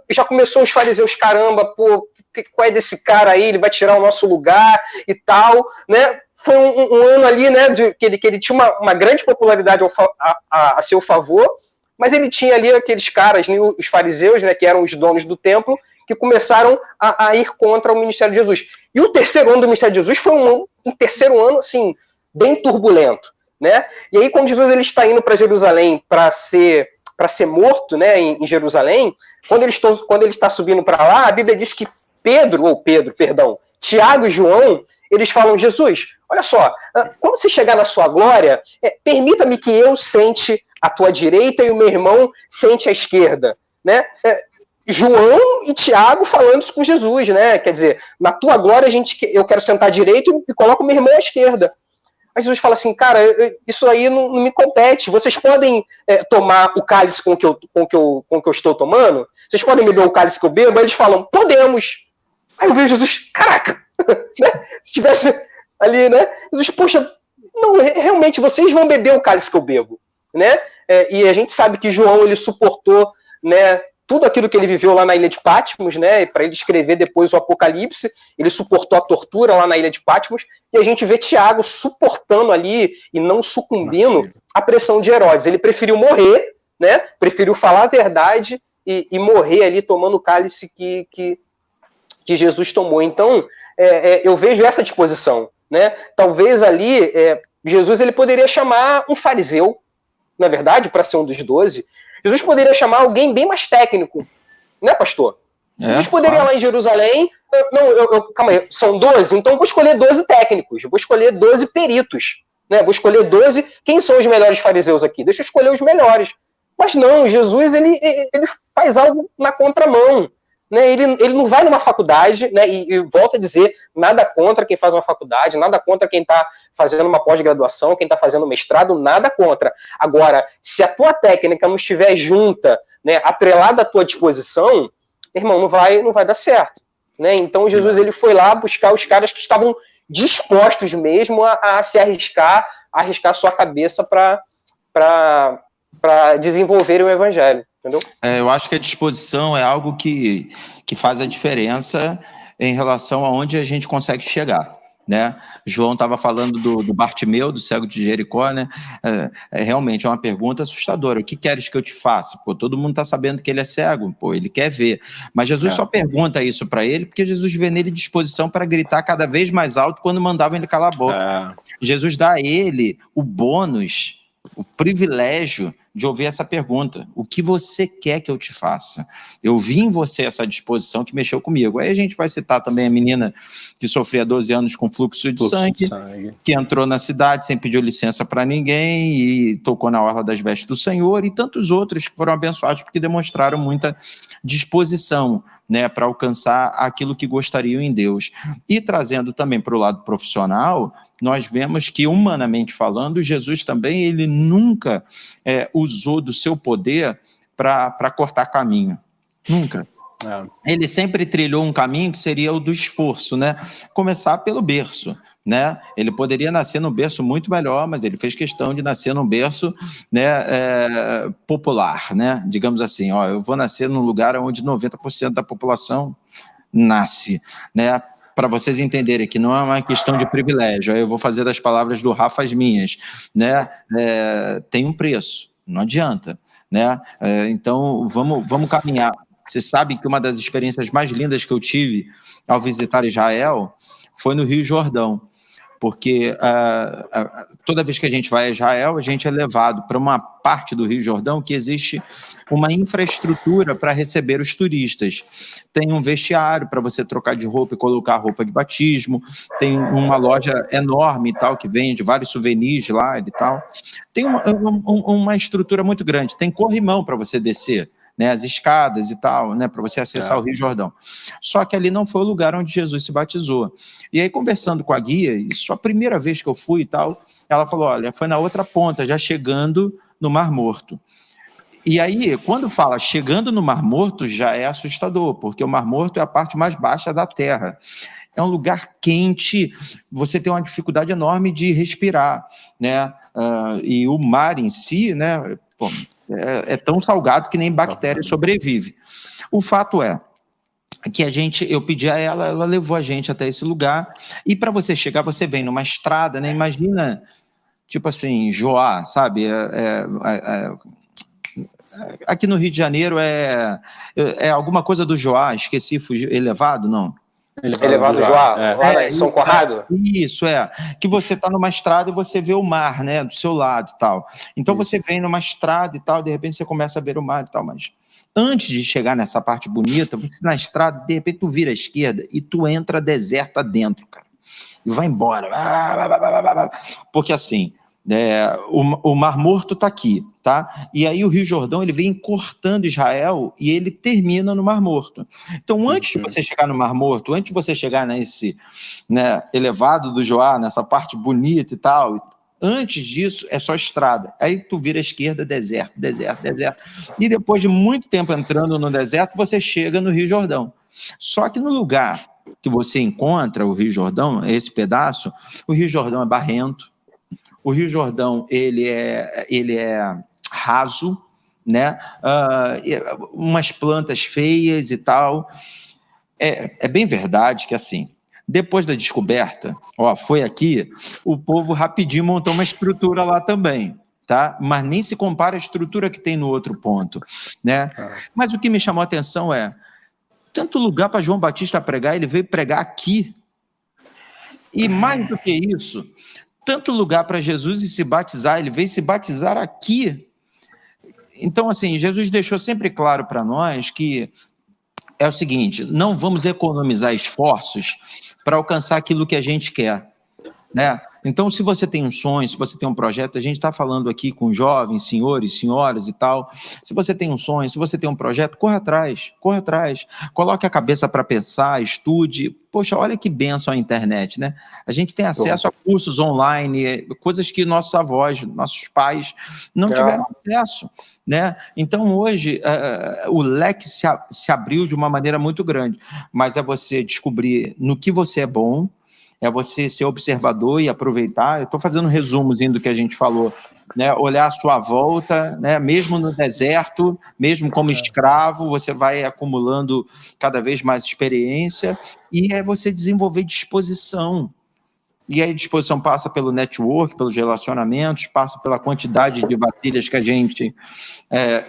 já começou os fariseus, caramba, pô, qual é desse cara aí? Ele vai tirar o nosso lugar e tal, né? Foi um ano ali, né? Que ele tinha uma grande popularidade a seu favor, mas ele tinha ali aqueles caras, né, os fariseus, né? Que eram os donos do templo, que começaram a ir contra o ministério de Jesus. E o 3º ano do ministério de Jesus foi um 3º ano, assim, bem turbulento, né? E aí, quando Jesus ele está indo para Jerusalém para ser morto, né, em Jerusalém, quando ele está subindo para lá, a Bíblia diz que Tiago e João, eles falam, Jesus, olha só, quando você chegar na sua glória, permita-me que eu sente à tua direita e o meu irmão sente à esquerda, né? João e Tiago falando isso com Jesus, né? Quer dizer, na tua glória eu quero sentar à direita e coloco o meu irmão à esquerda. Aí Jesus fala assim, cara, isso aí não me compete. Vocês podem tomar o cálice com que eu estou tomando? Vocês podem beber o cálice que eu bebo? Aí eles falam, podemos. Aí eu vejo Jesus, caraca, né? Se tivesse ali, né? Jesus, poxa, não, realmente vocês vão beber o cálice que eu bebo, né? E a gente sabe que João, ele suportou, né, tudo aquilo que ele viveu lá na ilha de Patmos, né, para ele escrever depois o Apocalipse, ele suportou a tortura lá na ilha de Patmos, e a gente vê Tiago suportando ali e não sucumbindo à pressão de Herodes. Ele preferiu morrer, né, preferiu falar a verdade e morrer ali tomando o cálice que Jesus tomou. Então, eu vejo essa disposição, né? Talvez ali, Jesus ele poderia chamar um fariseu, na verdade, para ser um dos 12. Jesus poderia chamar alguém bem mais técnico, né, pastor? Jesus poderia ir lá em Jerusalém, calma aí, são 12, então eu vou escolher 12 técnicos, eu vou escolher 12 peritos, né? Vou escolher 12, quem são os melhores fariseus aqui? Deixa eu escolher os melhores. Mas não, Jesus, ele faz algo na contramão. Né? Ele não vai numa faculdade, né? E volto a dizer, nada contra quem faz uma faculdade, nada contra quem está fazendo uma pós-graduação, quem está fazendo mestrado, nada contra. Agora, se a tua técnica não estiver junta, né, atrelada à tua disposição, irmão, não vai dar certo. Né? Então Jesus ele foi lá buscar os caras que estavam dispostos mesmo a se arriscar sua cabeça para desenvolver o evangelho. Entendeu? Eu acho que a disposição é algo que faz a diferença em relação a onde a gente consegue chegar, né? João estava falando do Bartimeu, do cego de Jericó, né? Realmente é uma pergunta assustadora. O que queres que eu te faça? Pô, todo mundo está sabendo que ele é cego, pô, ele quer ver. Mas Jesus só pergunta isso para ele porque Jesus vê nele disposição para gritar cada vez mais alto quando mandavam ele calar a boca. Jesus dá a ele o bônus, o privilégio de ouvir essa pergunta: o que você quer que eu te faça? Eu vi em você essa disposição que mexeu comigo. Aí a gente vai citar também a menina que sofria 12 anos com fluxo de sangue, que entrou na cidade sem pedir licença para ninguém e tocou na orla das vestes do Senhor, e tantos outros que foram abençoados porque demonstraram muita disposição, né, para alcançar aquilo que gostariam em Deus. E trazendo também para o lado profissional, nós vemos que, humanamente falando, Jesus também ele nunca usou do seu poder para cortar caminho. Nunca. Ele sempre trilhou um caminho que seria o do esforço, né? Começar pelo berço, né? Ele poderia nascer num berço muito melhor, mas ele fez questão de nascer num berço, né, popular, né? Digamos assim, eu vou nascer num lugar onde 90% da população nasce, né? Para vocês entenderem que não é uma questão de privilégio, eu vou fazer das palavras do Rafa as minhas, né? Tem um preço, não adianta, né? Então, vamos caminhar. Você sabe que uma das experiências mais lindas que eu tive ao visitar Israel foi no Rio Jordão, porque toda vez que a gente vai a Israel, a gente é levado para uma parte do Rio Jordão que existe uma infraestrutura para receber os turistas. Tem um vestiário para você trocar de roupa e colocar a roupa de batismo, tem uma loja enorme e tal, que vende vários souvenirs lá e tal. Tem uma estrutura muito grande, tem corrimão para você descer, né, as escadas e tal, né, para você acessar o Rio Jordão. Só que ali não foi o lugar onde Jesus se batizou. E aí, conversando com a guia, isso a primeira vez que eu fui e tal, ela falou, olha, foi na outra ponta, já chegando no Mar Morto. E aí, quando fala chegando no Mar Morto, já é assustador, porque o Mar Morto é a parte mais baixa da Terra. É um lugar quente, você tem uma dificuldade enorme de respirar, né? E o mar em si, né, é tão salgado que nem bactéria sobrevive. O fato é que eu pedi a ela levou a gente até esse lugar, e para você chegar, você vem numa estrada, né? Imagina, tipo assim, Joá, sabe? Aqui no Rio de Janeiro é alguma coisa do Joá, esqueci, fugiu, elevado, não? Elevado Joá, lá em São Conrado? Isso, que você está numa estrada e você vê o mar, né, do seu lado e tal. Então você vem numa estrada e tal, de repente você começa a ver o mar e tal, mas antes de chegar nessa parte bonita, você na estrada, de repente tu vira à esquerda e tu entra deserta dentro, cara, e vai embora. Porque assim, o Mar Morto está aqui, tá? E aí o Rio Jordão ele vem cortando Israel e ele termina no Mar Morto. Então, antes de você chegar no Mar Morto, antes de você chegar nesse, né, elevado do Joá, nessa parte bonita e tal, antes disso é só estrada. Aí tu vira à esquerda, deserto. E depois de muito tempo entrando no deserto, você chega no Rio Jordão. Só que no lugar que você encontra o Rio Jordão, esse pedaço, o Rio Jordão é barrento. O Rio Jordão, ele é raso, né? Umas plantas feias e tal. É bem verdade que, assim, depois da descoberta, foi aqui, o povo rapidinho montou uma estrutura lá também, tá? Mas nem se compara à estrutura que tem no outro ponto, né? Mas o que me chamou a atenção tanto lugar para João Batista pregar, ele veio pregar aqui. E mais do que isso, tanto lugar para Jesus se batizar, ele veio se batizar aqui. Então, assim, Jesus deixou sempre claro para nós que é o seguinte, não vamos economizar esforços para alcançar aquilo que a gente quer, né? Então, se você tem um sonho, se você tem um projeto, a gente está falando aqui com jovens, senhores, senhoras e tal, se você tem um sonho, se você tem um projeto, corra atrás, coloque a cabeça para pensar, estude. Poxa, olha que bênção a internet, né? A gente tem acesso a cursos online, coisas que nossos avós, nossos pais não tiveram acesso, né? Então, hoje, o leque se abriu de uma maneira muito grande, mas é você descobrir no que você é bom, é você ser observador e aproveitar. Eu estou fazendo um resumozinho do que a gente falou, né? Olhar a sua volta, né? Mesmo no deserto, mesmo como escravo, você vai acumulando cada vez mais experiência, e é você desenvolver disposição. E aí a disposição passa pelo network, pelos relacionamentos, passa pela quantidade de vasilhas que a gente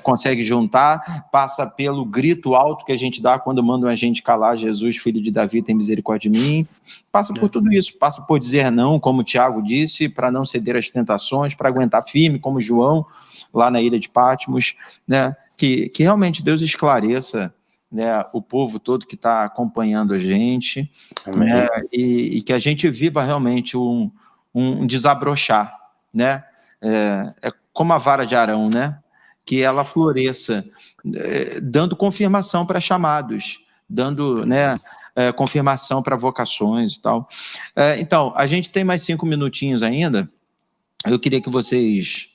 consegue juntar, passa pelo grito alto que a gente dá quando mandam a gente calar: Jesus, filho de Davi, tem misericórdia de mim. Passa por tudo isso, passa por dizer não, como o Tiago disse, para não ceder às tentações, para aguentar firme, como João, lá na ilha de Patmos, né? Que realmente Deus esclareça, né, o povo todo que está acompanhando a gente, né, e que a gente viva realmente um desabrochar, né? É como a vara de Arão, né? Que ela floresça, dando confirmação para chamados, dando, né, confirmação para vocações e tal. Então, a gente tem mais 5 minutinhos ainda. Eu queria que vocês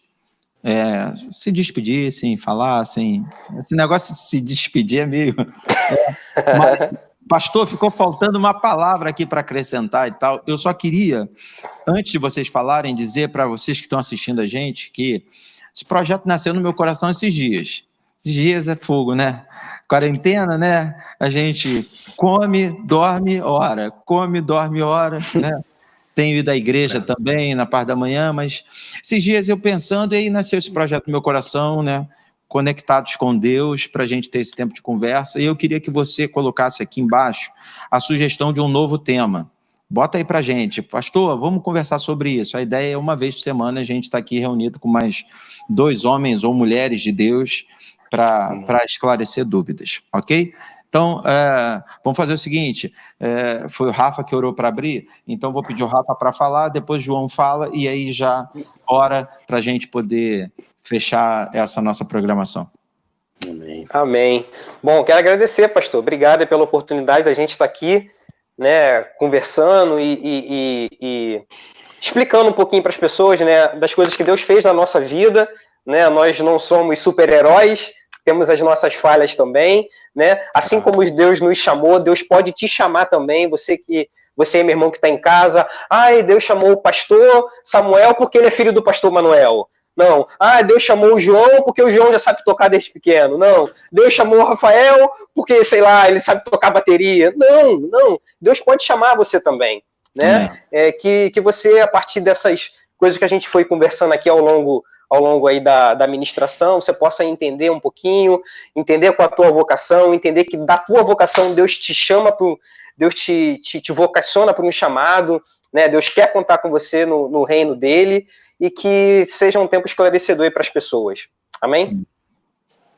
se despedissem, falassem. Esse negócio de se despedir é meio... Mas, pastor, ficou faltando uma palavra aqui para acrescentar e tal. Eu só queria, antes de vocês falarem, dizer para vocês que estão assistindo a gente que esse projeto nasceu no meu coração esses dias. Esses dias é fogo, né? Quarentena, né? A gente come, dorme, ora. Come, dorme, ora, né? Tenho ido à igreja também, na parte da manhã, mas esses dias eu pensando, e aí nasceu esse projeto no meu coração, né? Conectados com Deus, para a gente ter esse tempo de conversa, e eu queria que você colocasse aqui embaixo a sugestão de um novo tema. Bota aí para a gente, pastor, vamos conversar sobre isso. A ideia é uma vez por semana a gente está aqui reunido com mais 2 homens ou mulheres de Deus para esclarecer dúvidas, ok? Então, vamos fazer o seguinte, foi o Rafa que orou para abrir, então vou pedir o Rafa para falar, depois o João fala, e aí já ora para a gente poder fechar essa nossa programação. Amém. Bom, quero agradecer, pastor, obrigado pela oportunidade da gente estar aqui, né, conversando e explicando um pouquinho para as pessoas, né, das coisas que Deus fez na nossa vida, né, nós não somos super-heróis, temos as nossas falhas também, né? Assim como Deus nos chamou, Deus pode te chamar também, você, meu irmão que está em casa. Deus chamou o pastor Samuel porque ele é filho do pastor Manuel. Não. Deus chamou o João porque o João já sabe tocar desde pequeno. Não. Deus chamou o Rafael porque, sei lá, ele sabe tocar bateria. Não. Deus pode chamar você também, né? Que você, a partir dessas coisas que a gente foi conversando aqui ao longo aí da ministração, você possa entender um pouquinho, entender com a tua vocação, entender que da tua vocação Deus te chama, Deus te vocaciona para um chamado, né? Deus quer contar com você no reino dele, e que seja um tempo esclarecedor aí para as pessoas. Amém?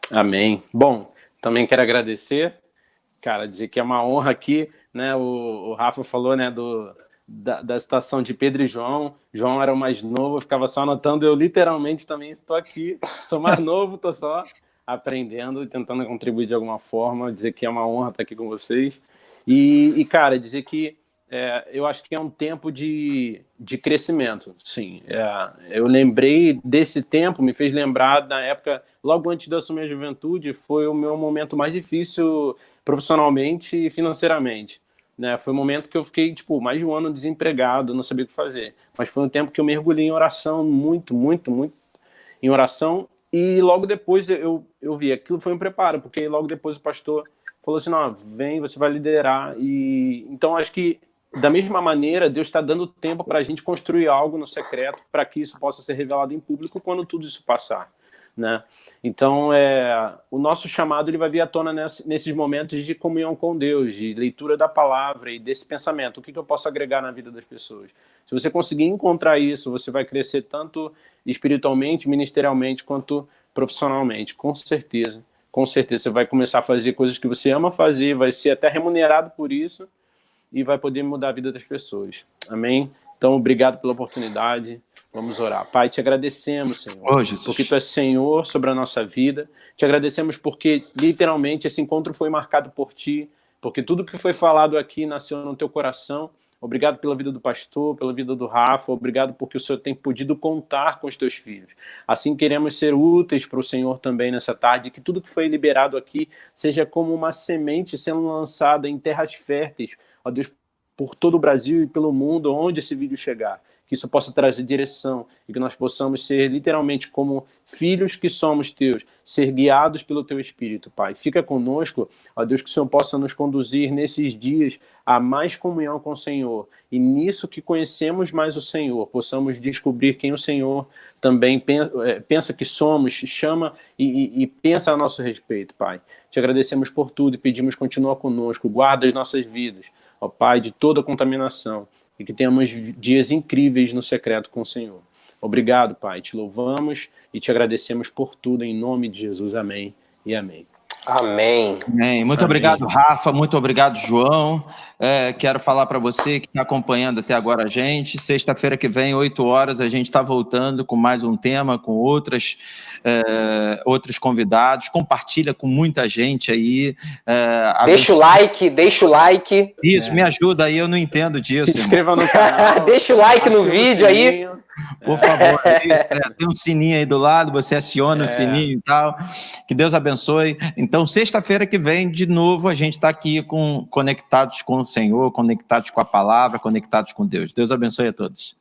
Amém. Bom, também quero agradecer, cara, dizer que é uma honra aqui, né? O Rafa falou, né, da situação de Pedro e João. João era o mais novo, eu ficava só anotando, eu literalmente também estou aqui, sou mais novo, estou só aprendendo e tentando contribuir de alguma forma, dizer que é uma honra estar aqui com vocês. E cara, dizer que eu acho que é um tempo de crescimento, sim. Eu lembrei desse tempo, me fez lembrar da época, logo antes de eu assumir a juventude, foi o meu momento mais difícil profissionalmente e financeiramente. Né, foi um momento que eu fiquei, mais de um ano desempregado, não sabia o que fazer. Mas foi um tempo que eu mergulhei em oração, muito em oração. E logo depois eu vi, aquilo foi um preparo, porque logo depois o pastor falou assim, não, vem, você vai liderar. E então acho que, da mesma maneira, Deus está dando tempo para a gente construir algo no secreto, para que isso possa ser revelado em público quando tudo isso passar. Né? Então, o nosso chamado ele vai vir à tona nesses momentos de comunhão com Deus, de leitura da palavra e desse pensamento. O que eu posso agregar na vida das pessoas? Se você conseguir encontrar isso, você vai crescer tanto espiritualmente, ministerialmente, quanto profissionalmente, com certeza. Com certeza, você vai começar a fazer coisas que você ama fazer, vai ser até remunerado por isso, e vai poder mudar a vida das pessoas. Amém? Então, obrigado pela oportunidade. Vamos orar. Pai, te agradecemos, Senhor, porque Tu és Senhor sobre a nossa vida. Te agradecemos porque, literalmente, esse encontro foi marcado por Ti, porque tudo que foi falado aqui nasceu no Teu coração. Obrigado pela vida do pastor, pela vida do Rafa. Obrigado porque o Senhor tem podido contar com os Teus filhos. Assim queremos ser úteis para o Senhor também nessa tarde, que tudo que foi liberado aqui seja como uma semente sendo lançada em terras férteis, ó Deus, por todo o Brasil e pelo mundo, onde esse vídeo chegar. Que isso possa trazer direção e que nós possamos ser literalmente como filhos que somos Teus, ser guiados pelo Teu Espírito, Pai. Fica conosco, ó Deus, que o Senhor possa nos conduzir nesses dias a mais comunhão com o Senhor. E nisso que conhecemos mais o Senhor, possamos descobrir quem o Senhor também pensa que somos, chama e pensa a nosso respeito, Pai. Te agradecemos por tudo e pedimos continua conosco, guarda as nossas vidas, ó Pai, de toda contaminação. E que tenhamos dias incríveis no secreto com o Senhor. Obrigado, Pai. Te louvamos e te agradecemos por tudo, em nome de Jesus. Amém e amém. Amém. Amém. Muito obrigado, Rafa. Muito obrigado, João. Quero falar para você que está acompanhando até agora a gente. Sexta-feira que vem, 8 horas, a gente está voltando com mais um tema, com outros convidados. Compartilha com muita gente aí. Deixa o like. Isso, me ajuda aí, eu não entendo disso. Se inscreva no canal. Deixa o like no vídeo aí. Por favor, tem um sininho aí do lado, você aciona o sininho e tal. Que Deus abençoe. Então, sexta-feira que vem, de novo, a gente está aqui conectados com o Senhor, conectados com a palavra, conectados com Deus. Deus abençoe a todos.